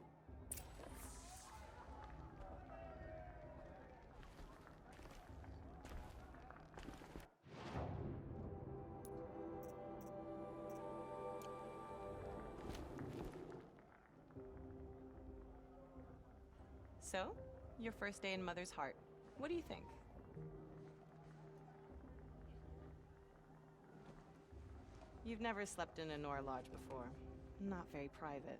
So, your first day in Mother's Heart. What do you think? You've never slept in a Nora lodge before. Not very private.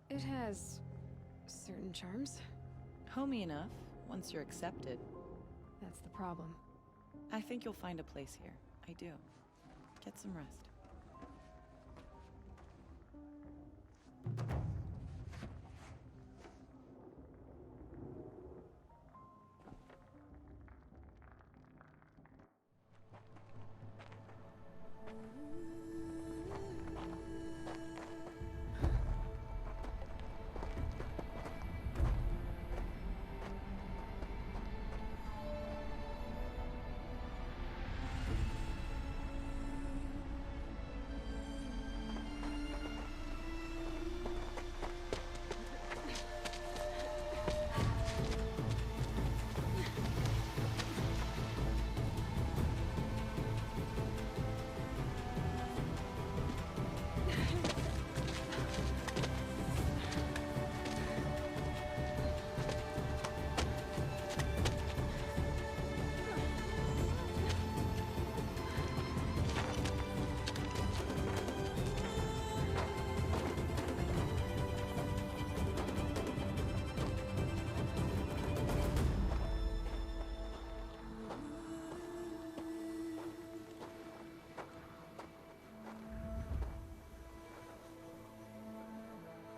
It has certain charms. Homey enough, once you're accepted. That's the problem. I think you'll find a place here. I do. Get some rest.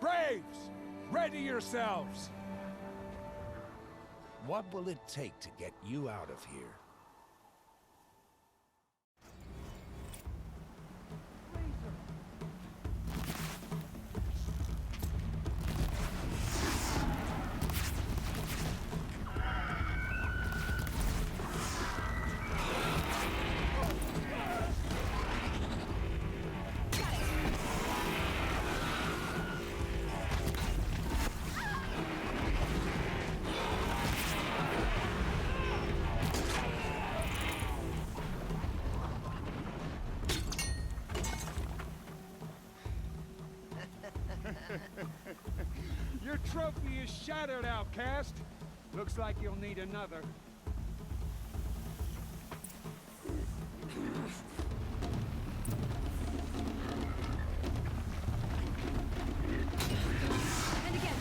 Braves! Ready yourselves! What will it take to get you out of here? Your trophy is shattered, outcast. Looks like you'll need another. And again.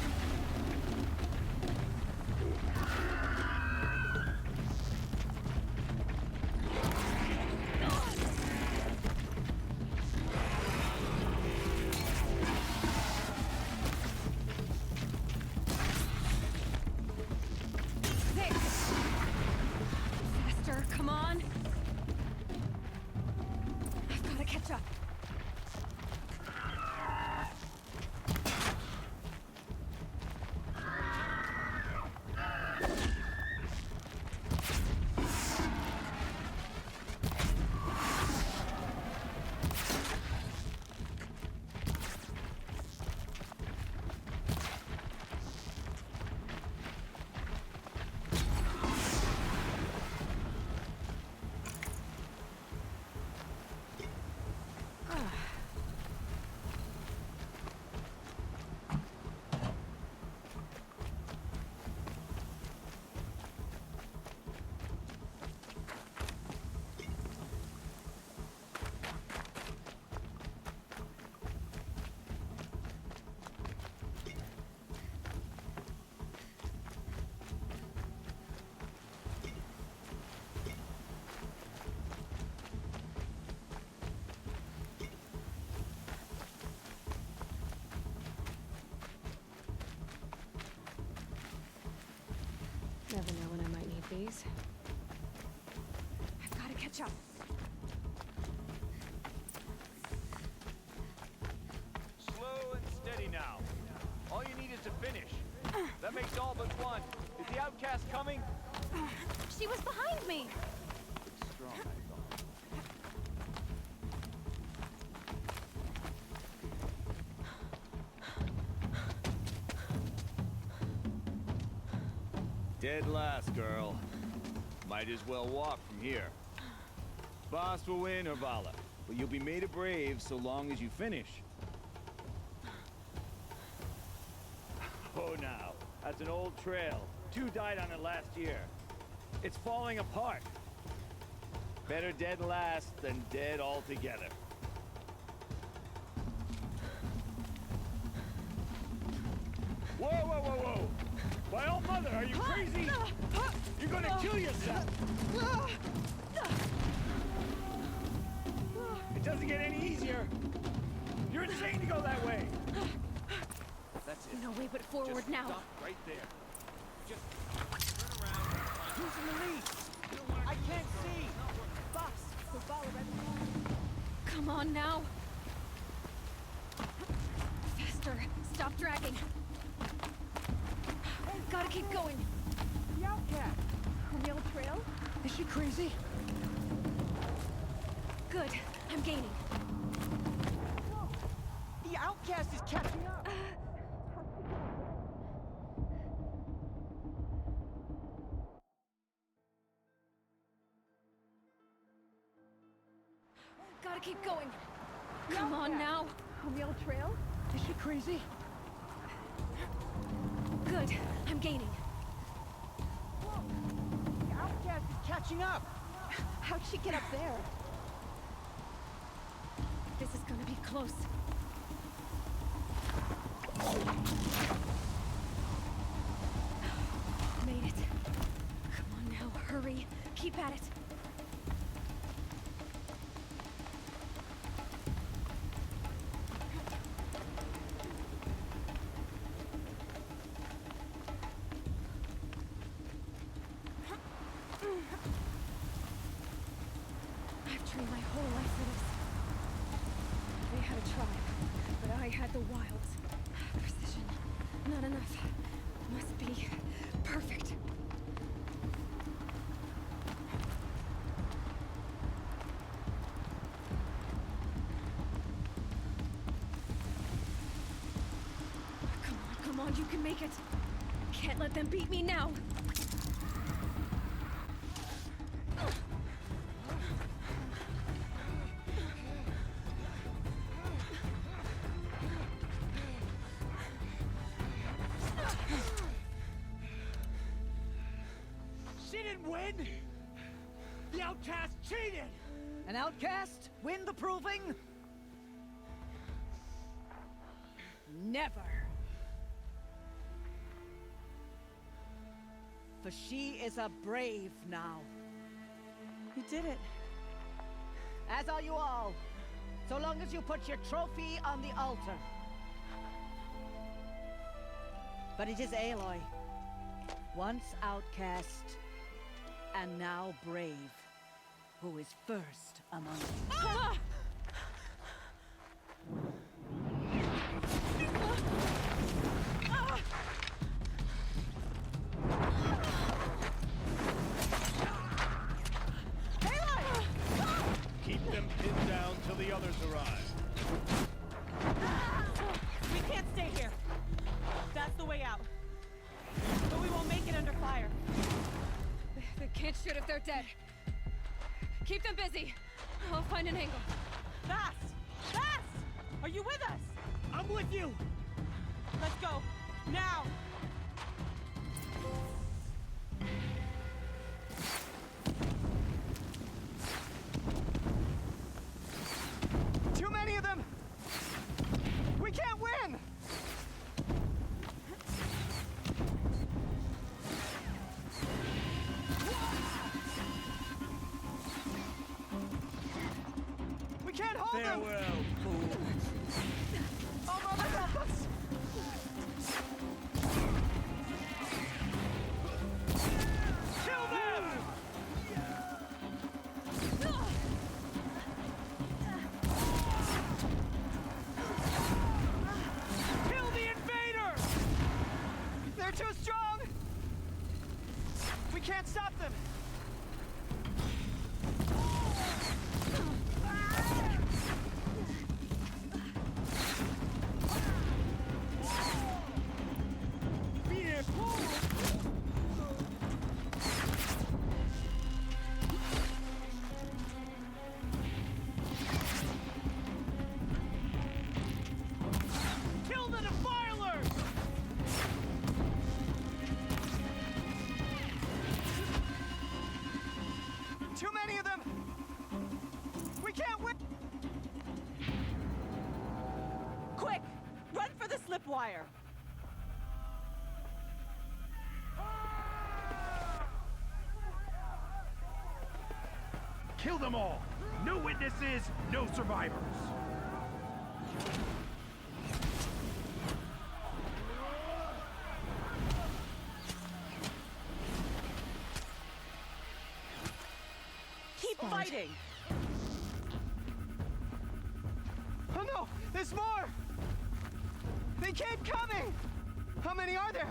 There. Faster, come on. I've got to catch up. Never know when I might need these. I've got to catch up. Slow and steady now. All you need is to finish. That makes all but one. Is the outcast coming? She was behind me. Strong, I thought. Dead last, girl. Might as well walk from here. Boss will win, or Vala, but you'll be made a brave so long as you finish. Oh, now, that's an old trail. 2 died on it last year. It's falling apart. Better dead last than dead altogether. Whoa, whoa, whoa, whoa! My old mother, are you crazy? You're gonna kill yourself! It doesn't get any easier. You're insane to go that way. That's it. No way but forward Just now. Stop right there. Just turn around. Who's in the lead? I can't see. Boss, the ball already. Come on now. Faster. Stop dragging. Gotta keep going. The outcast. On the old trail? Is she crazy? Good. I'm gaining. The outcast is catching up. Gotta keep going. Come on now. On the old trail? Is she crazy? Good. I'm gaining. The outcast is catching up. How'd she get up there? This is gonna be close. Made it. Come on now, hurry. Keep at it. on, you can make it. Can't let them beat me now. She didn't win! The outcast cheated! An outcast win the proving? Never! For she is a brave now. You did it. As are you all. So long as you put your trophy on the altar. But it is Aloy. Once outcast, and now brave, who is first among you. Ah! Keep them pinned down till the others arrive. We can't stay here. That's the way out. But we won't make it under fire. They can't shoot if they're dead. Keep them busy. I'll find an angle. Fast! Fast! Are you with us? I'm with you! Let's go. Now! Too many of them! We can't win! We can't hold them! Farewell, fools! Oh, Mother, help us! Kill them! Kill the invader! They're too strong! We can't stop them! Kill the defilers! Too many of them! We can't win! Quick! Run for the slip wire! Kill them all! No witnesses, no survivors! Keep fighting! Oh no! There's more! They keep coming! How many are there?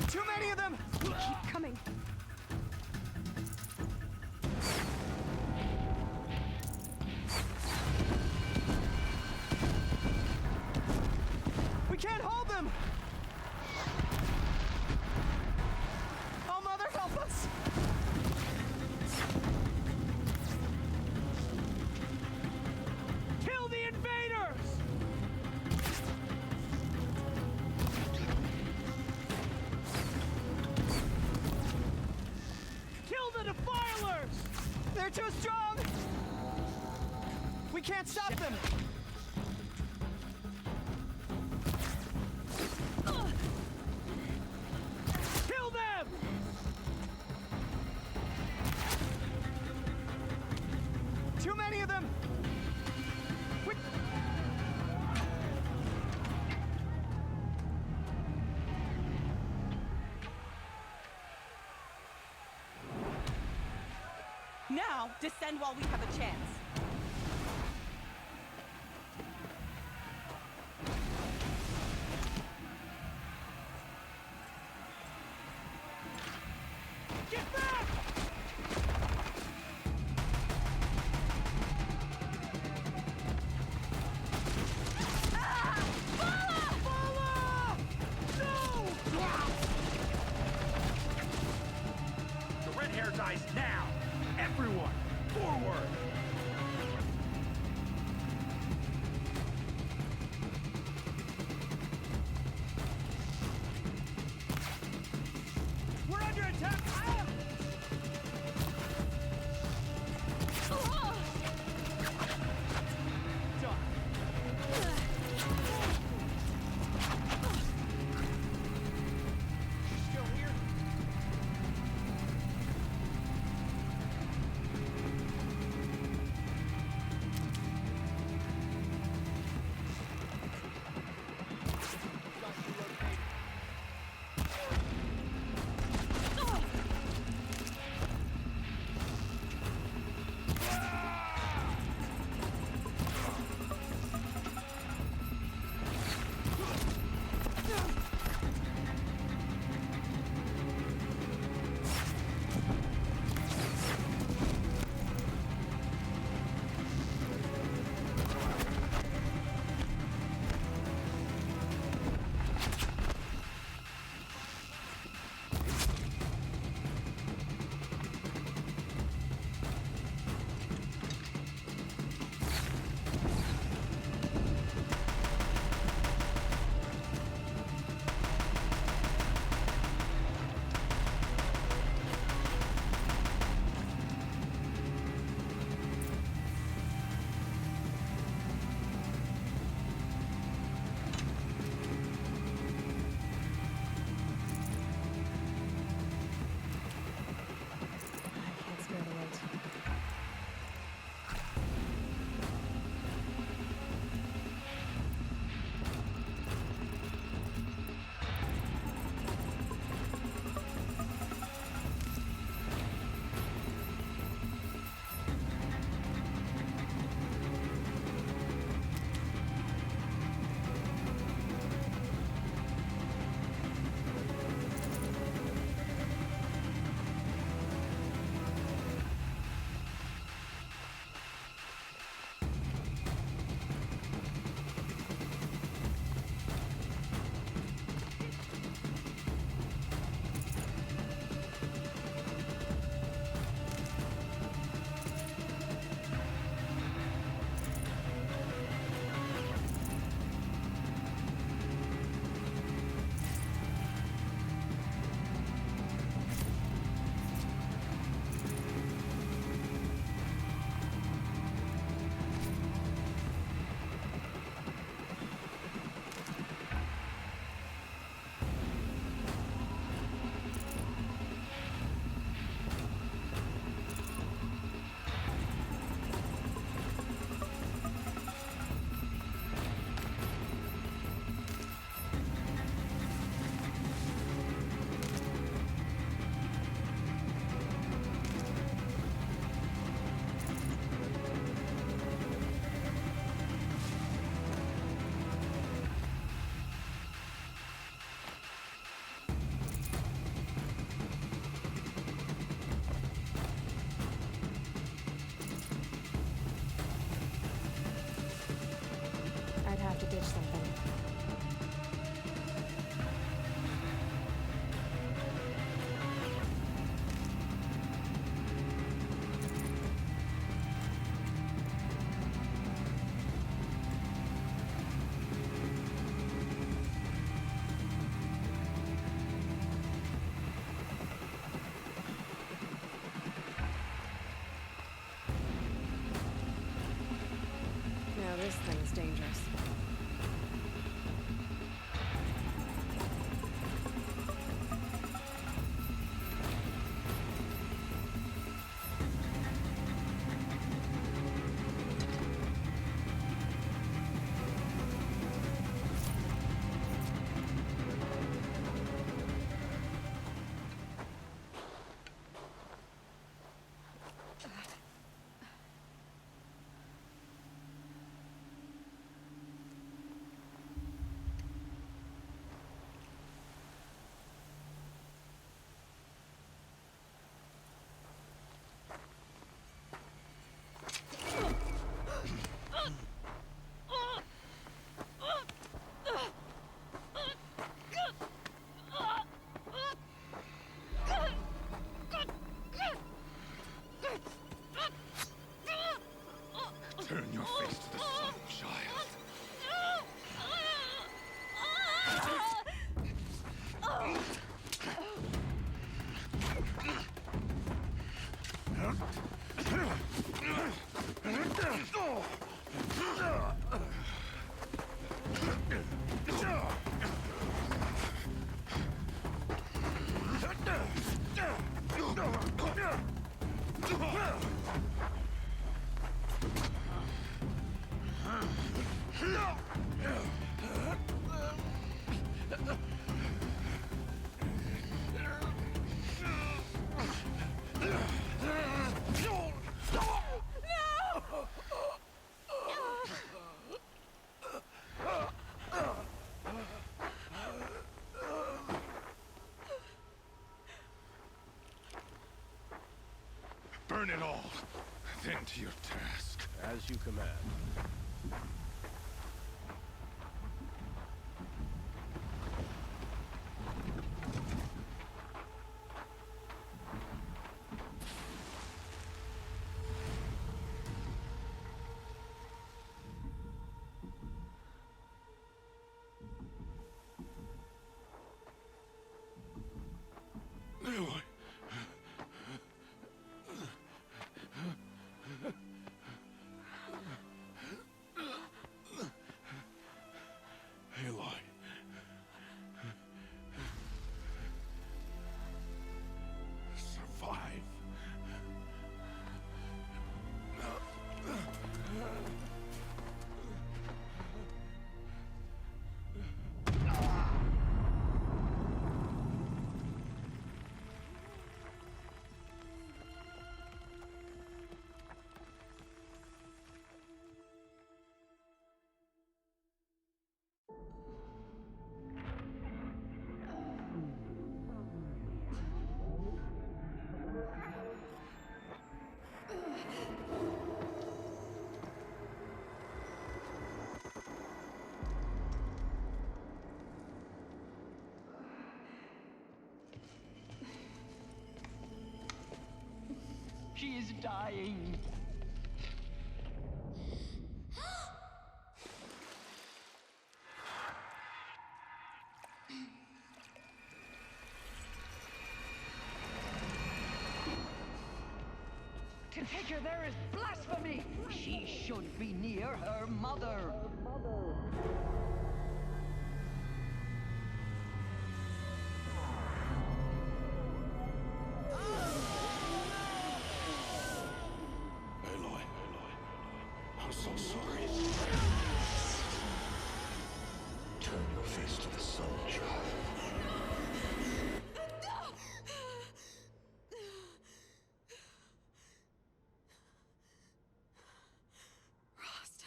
Too many of them! Keep coming. We can't hold them! Oh, Mother, help us! Kill the invaders! Kill the defilers! They're too strong! We can't stop them! Kill them! Too many of them! We... Now, descend while we have a chance. Get back! The red hair dies now! Everyone, forward! We're under attack! Ah! Still here? I'd have to ditch something. Now this thing's dangerous. Turn your face to the sun, child. Burn it all, then to your task. As you command. Aloy. Aloy. Survive. She is dying. To take her there is blasphemy! She should be near her mother. Aloy, I'm so sorry. Turn your face to the sun, child. Rost.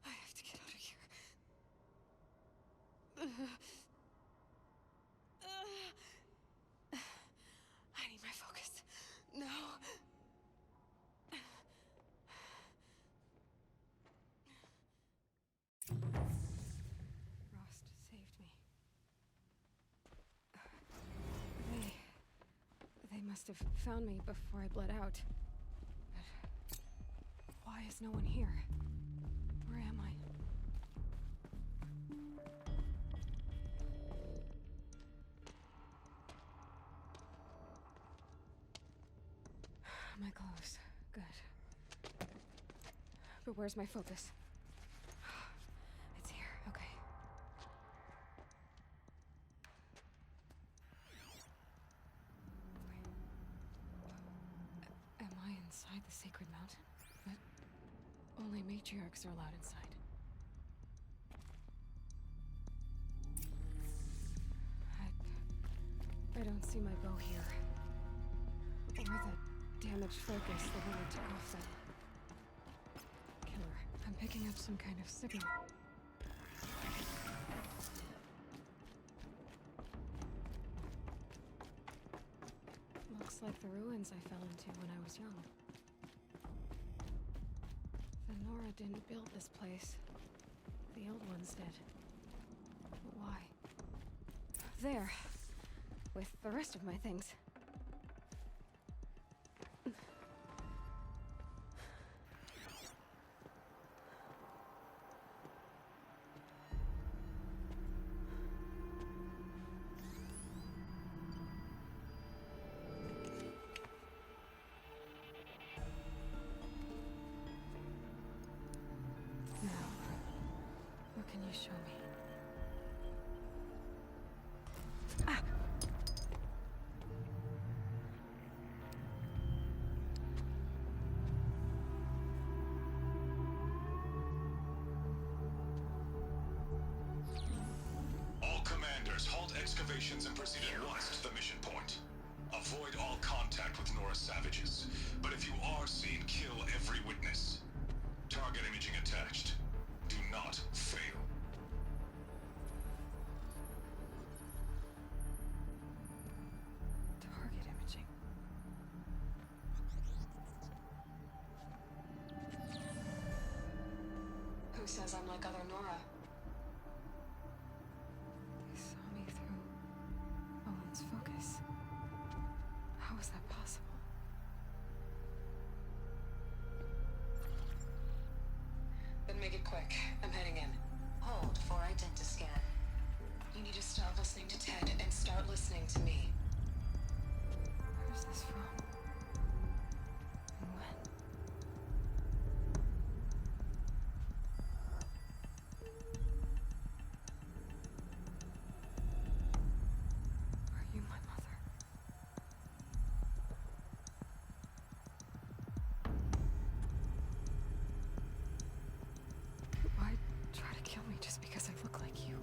I have to get out of here. I need my focus. No. Rost saved me. They must have found me before I bled out. But why is no one here? Where am I? My clothes. Good. But where's my focus? It's here. Okay. Am I inside the sacred mountain? But only matriarchs are allowed inside. I don't see my bow here. Or the damaged focus that when I took off that killer. I'm picking up some kind of signal. hands I fell into when I was young. The Nora didn't build this place. The old ones did. But why? There. With the rest of my things. Now, what can you show me? Ah! All commanders, halt excavations and proceed at once to the mission point. Avoid all contact with Nora savages. But if you are seen, kill every witness. Target imaging attached. Do not fail. Target imaging. Who says I'm like other Nora? They saw me through Owen's focus. How is that possible? Then make it quick. I'm heading in. Hold for identiscan. You need to stop listening to Ted and start listening to me. Where's this from? And when? Are you my mother? Why try to kill me just because I look like you?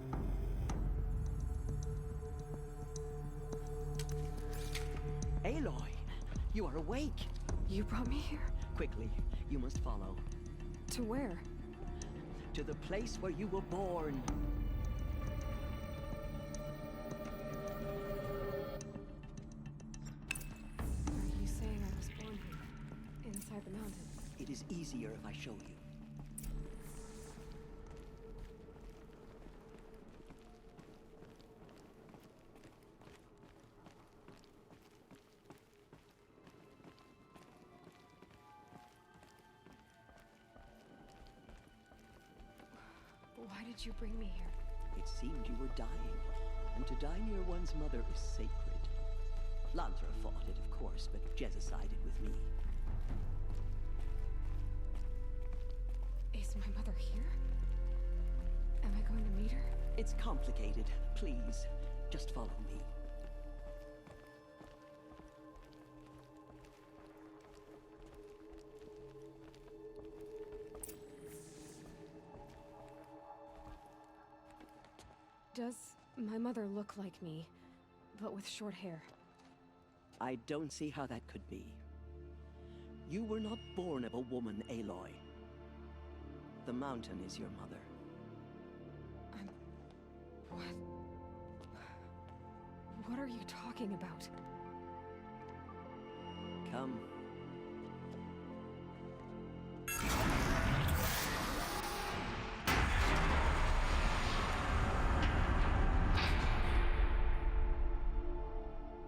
Aloy, you are awake. You brought me here? Quickly, you must follow. To where? To the place where you were born. Are you saying I was born here? Inside the mountain? It is easier if I show you. Why did you bring me here? It seemed you were dying, and to die near one's mother is sacred. Lantra fought it, of course, but Jezza sided with me. Is my mother here? Am I going to meet her? It's complicated. Please, just follow me. Does my mother look like me, but with short hair? I don't see how that could be. You were not born of a woman, Aloy. The mountain is your mother. What are you talking about? Come.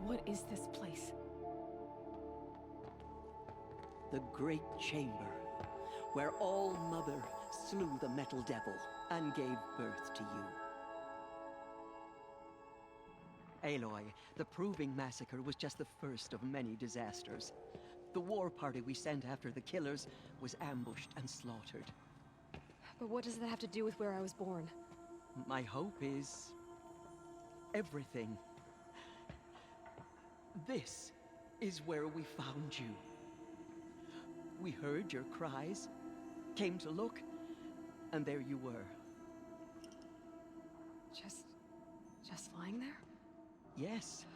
What is this place? The Great Chamber, where All Mother slew the Metal Devil and gave birth to you. Aloy, the Proving Massacre was just the first of many disasters. The war party we sent after the killers was ambushed and slaughtered. But what does that have to do with where I was born? My hope is everything. This is where we found you. We heard your cries, came to look, and there you were. Just lying there? Yes.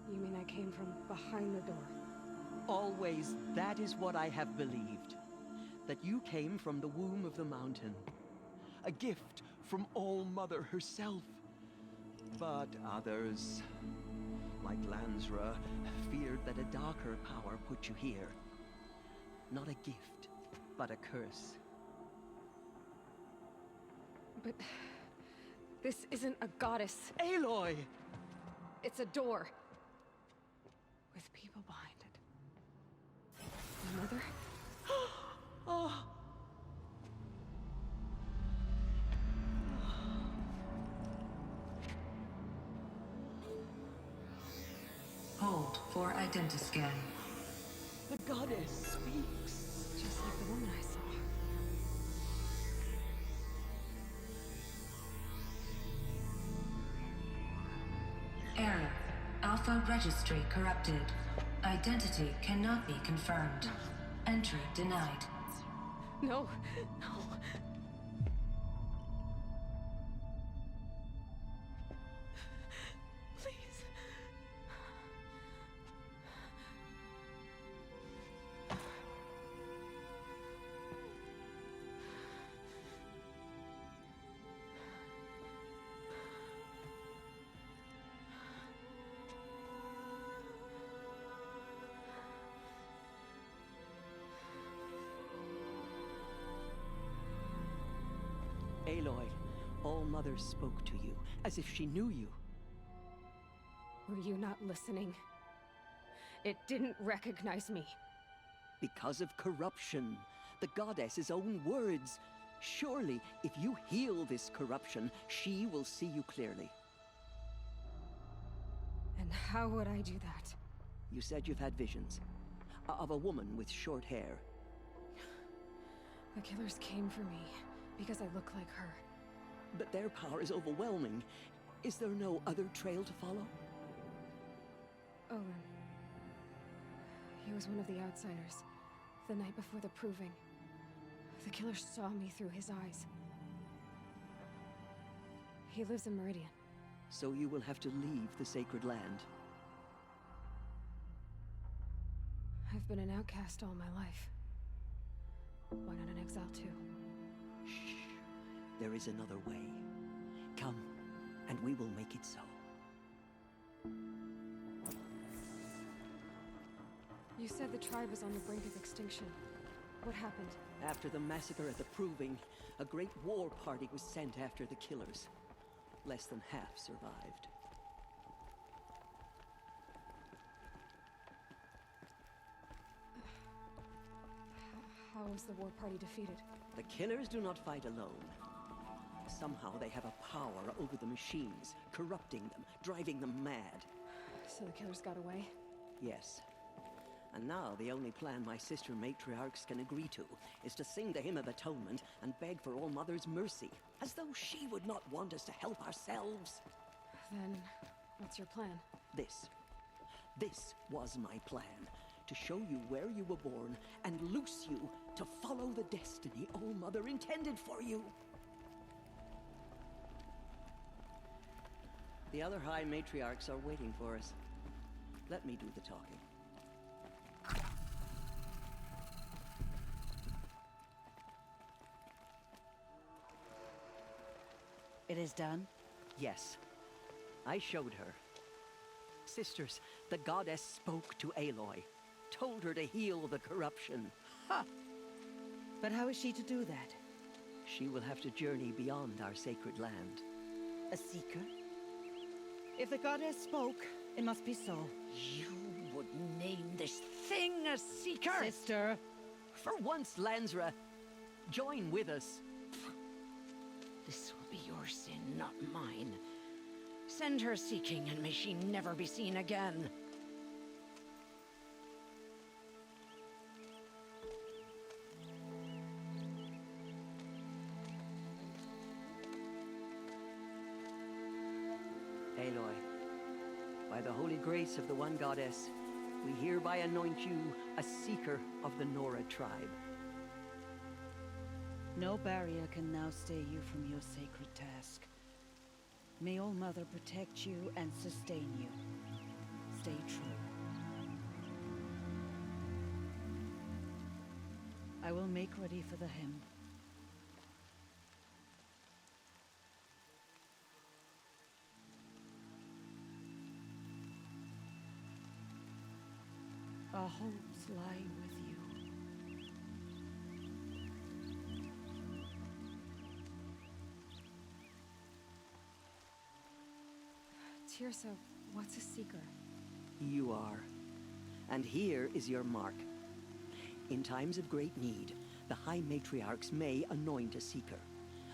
You mean I came from behind the door? Always, that is what I have believed. That you came from the womb of the mountain. A gift from All Mother herself. But others... like Lansra, feared that a darker power put you here. Not a gift, but a curse. But this isn't a goddess. Aloy! It's a door. With people behind it. My mother? Oh! Hold for identiscan. The goddess speaks. Just like the woman I saw. Error. Alpha registry corrupted. Identity cannot be confirmed. Entry denied. No, no. Please. Aloy, All-Mother spoke to you, as if she knew you. Were you not listening? It didn't recognize me. Because of corruption. The goddess's own words. Surely, if you heal this corruption, she will see you clearly. And how would I do that? You said you've had visions. Of a woman with short hair. The killers came for me because I look like her. But their power is overwhelming. Is there no other trail to follow? Owen. He was one of the outsiders. The night before the proving. The killer saw me through his eyes. He lives in Meridian. So you will have to leave the sacred land. I've been an outcast all my life. Why not an exile too? Shh. There is another way. Come, and we will make it so. You said the tribe was on the brink of extinction. What happened? After the massacre at the Proving, a great war party was sent after the killers. Less than half survived. How was the war party defeated? The killers do not fight alone. Somehow they have a power over the machines, corrupting them, driving them mad. So the killers got away? Yes. And now the only plan my sister matriarchs can agree to is to sing the Hymn of Atonement and beg for All-Mother's mercy, as though she would not want us to help ourselves. Then, what's your plan? This was my plan. To show you where you were born and loose you to follow the destiny All-Mother intended for you. The other High Matriarchs are waiting for us. Let me do the talking. It is done? Yes. I showed her. Sisters, the goddess spoke to Aloy. Told her to heal the corruption. Ha! But how is she to do that? She will have to journey beyond our sacred land. A seeker? If the goddess spoke, it must be so. You would name this thing a seeker? Sister! For once, Lansra, join with us. This will be your sin, not mine. Send her seeking, and may she never be seen again. Aloy, by the holy grace of the one goddess, we hereby anoint you a seeker of the Nora tribe. No barrier can now stay you from your sacred task. May All-Mother protect you and sustain you. Stay true. I will make ready for the hymn. our homes lie with you. Tirsa, what's a seeker? You are. And here is your mark. In times of great need, the High Matriarchs may anoint a seeker.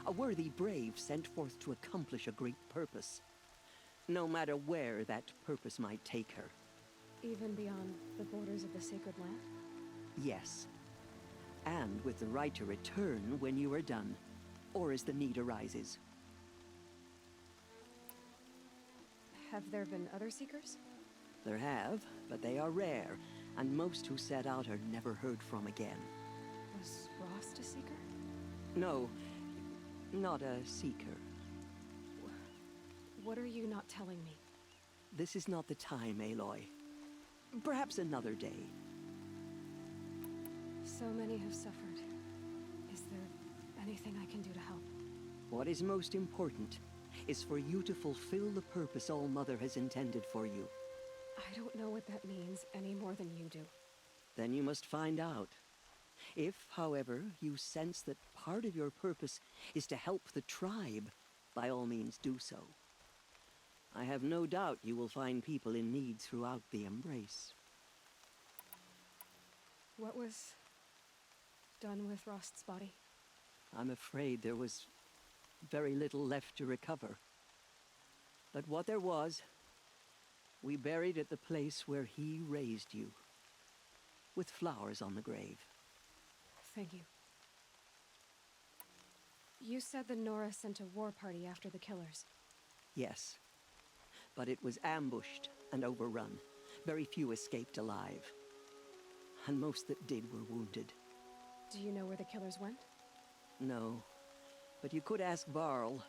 A worthy brave sent forth to accomplish a great purpose. No matter where that purpose might take her. Even beyond the borders of the sacred land? Yes. And with the right to return when you are done, or as the need arises. Have there been other seekers? There have, but they are rare, and most who set out are never heard from again. Was Rost a seeker? No, not a seeker. What are you not telling me? This is not the time, Aloy. Perhaps another day. So many have suffered. Is there anything I can do to help? What is most important is for you to fulfill the purpose All-Mother has intended for you. I don't know what that means any more than you do. Then you must find out. If, however, you sense that part of your purpose is to help the tribe, by all means do so. I have no doubt you will find people in need throughout the Embrace. What was done with Rost's body? I'm afraid there was very little left to recover. But what there was, we buried at the place where he raised you, with flowers on the grave. Thank you. You said the Nora sent a war party after the killers. Yes, but it was ambushed and overrun. Very few escaped alive, and most that did were wounded. Do you know where the killers went? No, but you could ask Varl,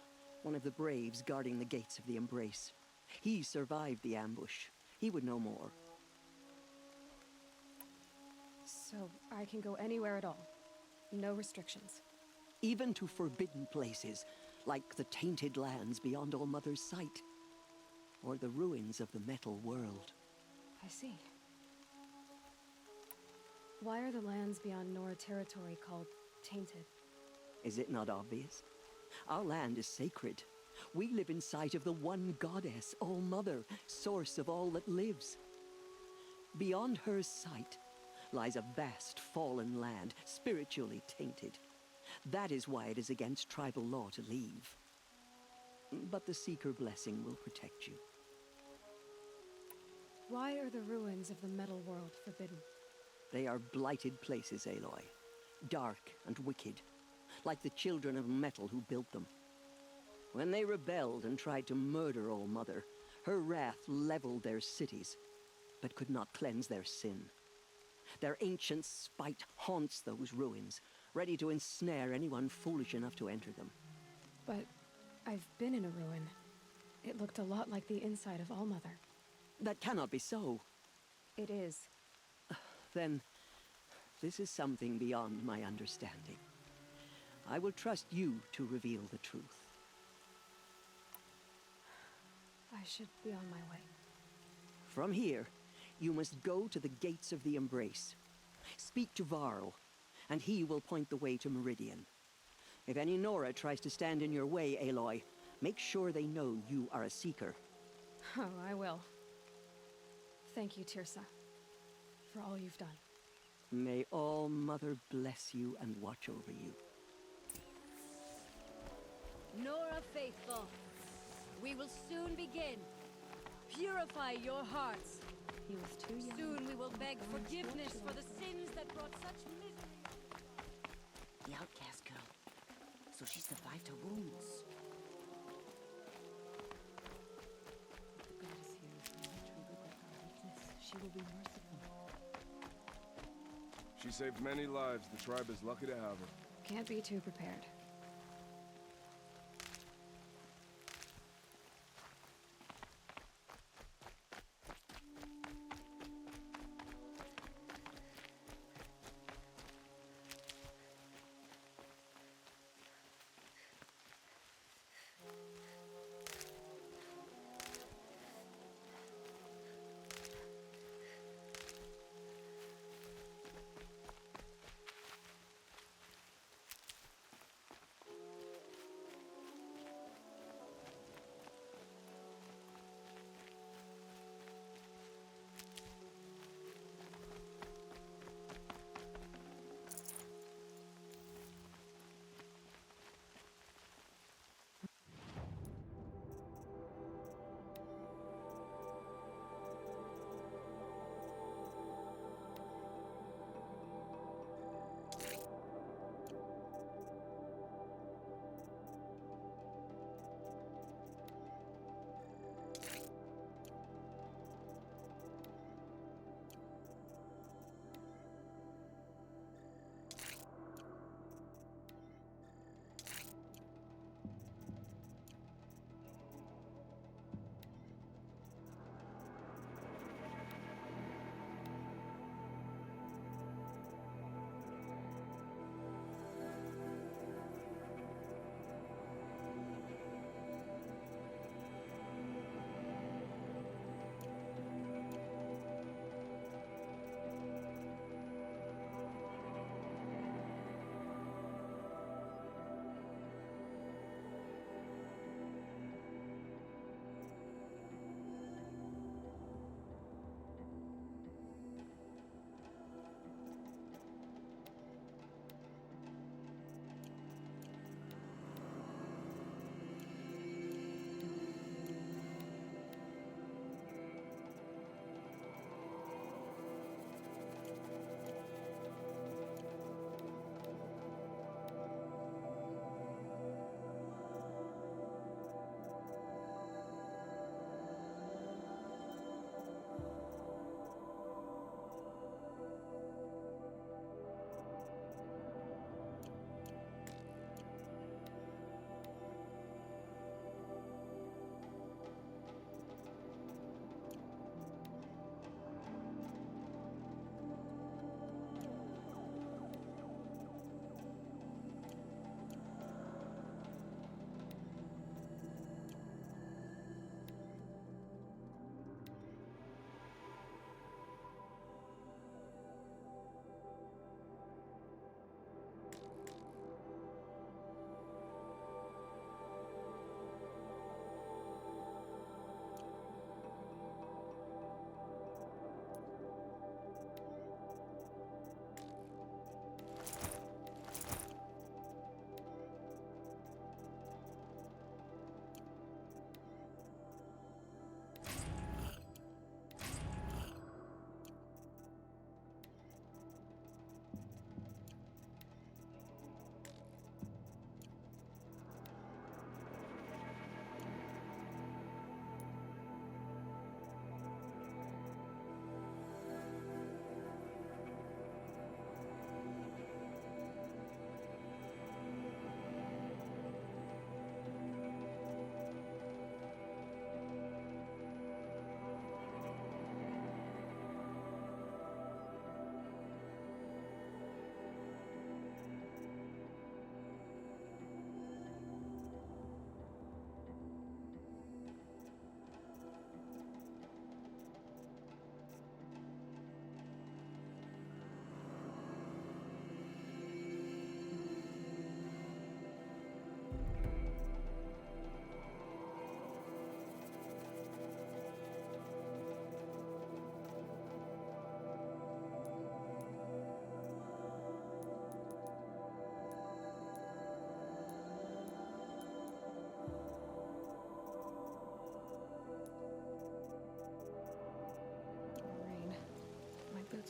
one of the braves guarding the gates of the Embrace. He survived the ambush. He would know more. So I can go anywhere at all? No restrictions? Even to forbidden places, like the tainted lands beyond All-Mother's sight, or the ruins of the metal world. I see. Why are the lands beyond Nora territory called tainted? Is it not obvious? Our land is sacred. We live in sight of the one goddess, All-Mother, source of all that lives. Beyond her sight lies a vast fallen land, spiritually tainted. That is why it is against tribal law to leave. But the Seeker blessing will protect you. Why are the ruins of the metal world forbidden? They are blighted places, Aloy. Dark and wicked, like the children of metal who built them. When they rebelled and tried to murder All-Mother, her wrath leveled their cities, but could not cleanse their sin. Their ancient spite haunts those ruins, ready to ensnare anyone foolish enough to enter them. But I've been in a ruin. It looked a lot like the inside of All-Mother. That cannot be so. It is. Then, this is something beyond my understanding. I will trust you to reveal the truth. I should be on my way. From here, you must go to the gates of the Embrace. Speak to Varl, and he will point the way to Meridian. If any Nora tries to stand in your way, Aloy, make sure they know you are a Seeker. Oh, I will. Thank you, Tirsa, for all you've done. May All-Mother bless you and watch over you. Nora faithful, we will soon begin. Purify your hearts. He was too young. Soon we will beg forgiveness for the sins that brought such misery. The outcast girl. So she survived her wounds. The goddess here is truly break our weakness. She will be merciful. She saved many lives. The tribe is lucky to have her. Can't be too prepared.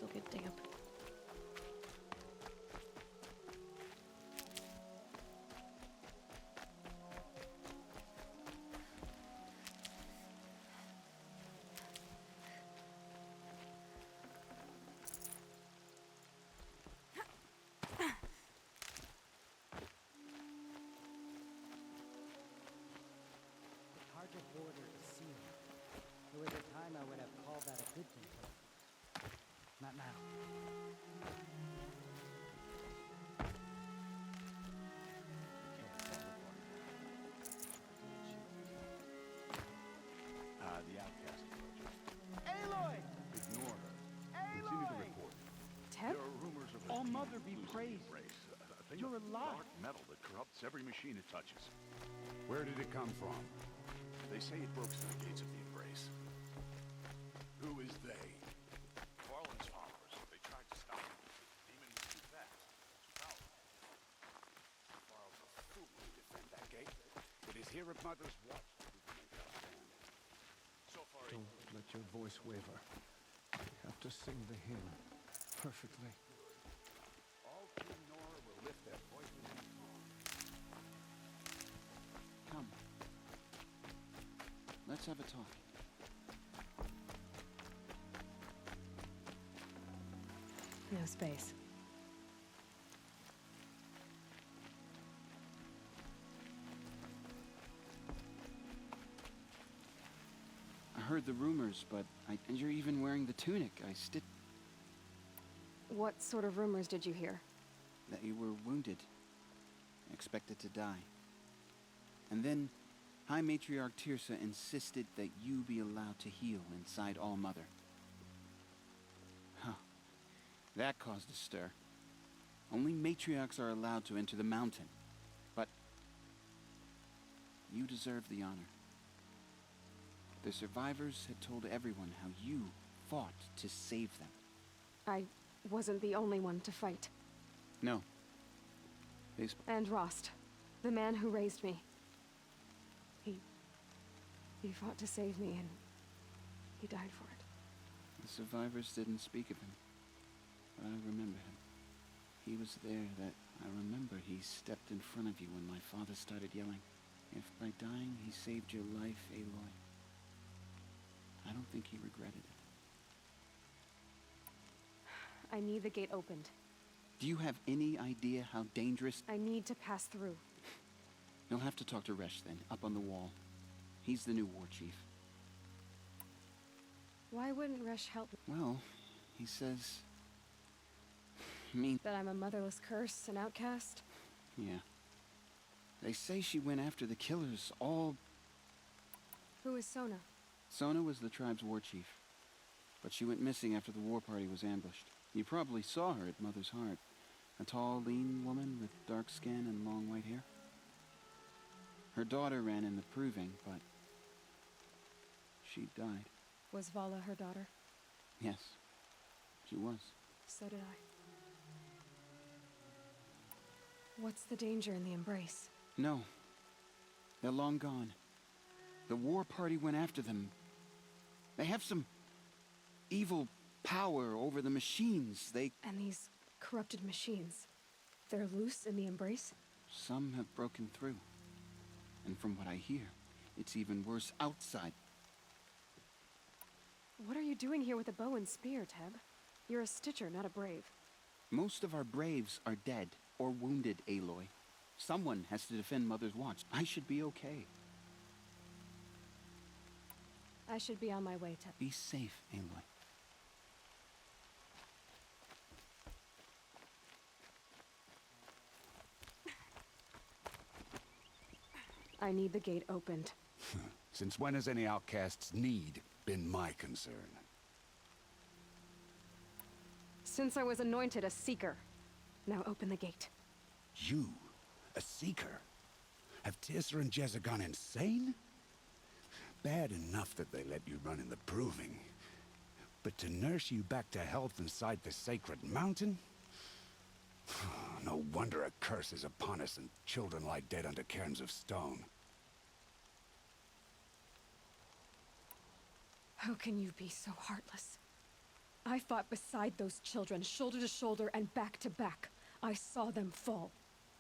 still get damp. The Carja border is sealed. There was a time I would have called that a good thing. Not now. The outcast approaches. Aloy! Ignore her. Continue the report. Ted? There are rumors of All Mother be praised. A thing You're of alive. dark metal that corrupts every machine it touches. Where did it come from? They say it broke through the gates of the Embrace. Who is they? Farland's followers. They tried to stop him. The demon was too fast. Too powerful. Farland's a fool to defend that gate. It is here at Mother's watch that we can make our stand. So far, Don't let your voice waver. You have to sing the hymn perfectly. All Team Nora will lift their voices in song. Come. Let's have a talk. No space. I heard the rumors, but and you're even wearing the tunic. What sort of rumors did you hear? That you were wounded. Expected to die. And then High Matriarch Tirsa insisted that you be allowed to heal inside All Mother. Huh. That caused a stir. Only matriarchs are allowed to enter the mountain. But you deserve the honor. The survivors had told everyone how you fought to save them. I wasn't the only one to fight. No. And Rost, the man who raised me. He fought to save me, and he died for it. The survivors didn't speak of him, but I remember him. He was there that I remember he stepped in front of you when my father started yelling. If by dying he saved your life, Aloy, I don't think he regretted it. I need the gate opened. Do you have any idea how dangerous? I need to pass through. You'll have to talk to Resh then, up on the wall. He's the new war chief. Why wouldn't Resh help me? Well, he says... That I'm a motherless curse, an outcast? Yeah. They say she went after the killers, all... Who is Sona? Sona was the tribe's war chief. But she went missing after the war party was ambushed. You probably saw her at Mother's Heart. A tall, lean woman with dark skin and long white hair. Her daughter ran in the proving, but... she died. Was Vala her daughter? Yes, she was. So did I. What's the danger in the Embrace? No. They're long gone. The war party went after them. They have some evil power over the machines. And these corrupted machines, they're loose in the Embrace? Some have broken through. And from what I hear, it's even worse outside. What are you doing here with a bow and spear, Teb? You're a Stitcher, not a Brave. Most of our Braves are dead or wounded, Aloy. Someone has to defend Mother's Watch. I should be okay. I should be on my way, Teb. Be safe, Aloy. I need the gate opened. Since when has any outcast's need been my concern? Since I was anointed a Seeker. Now open the gate. You? A Seeker? Have Tirsa and Jezza gone insane? Bad enough that they let you run in the proving. But to nurse you back to health inside the sacred mountain? No wonder a curse is upon us and children lie dead under cairns of stone. How can you be so heartless? I fought beside those children, shoulder to shoulder and back to back. I saw them fall.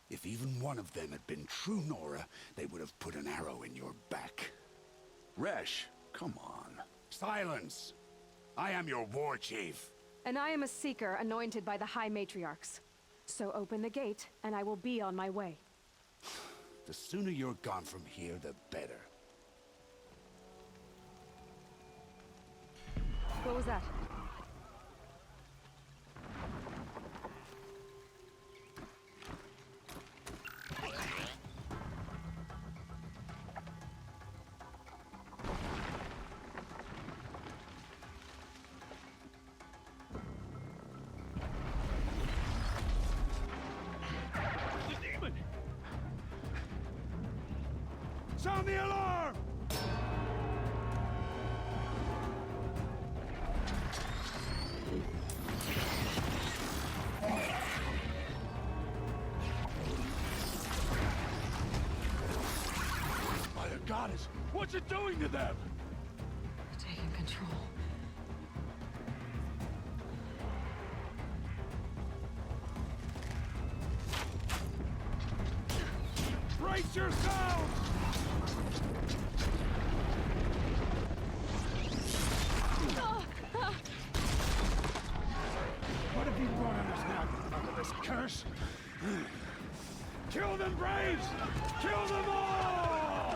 If even one of them had been true Nora, they would have put an arrow in your back. Resh, come on. Silence! I am your war chief. And I am a seeker anointed by the High Matriarchs. So open the gate, and I will be on my way. The sooner you're gone from here, the better. What was that? Sound the alarm! By the goddess, what's it doing to them? Taking control. Brace yourselves! What have you brought on us now, under this curse? Kill them, Braves! Kill them all!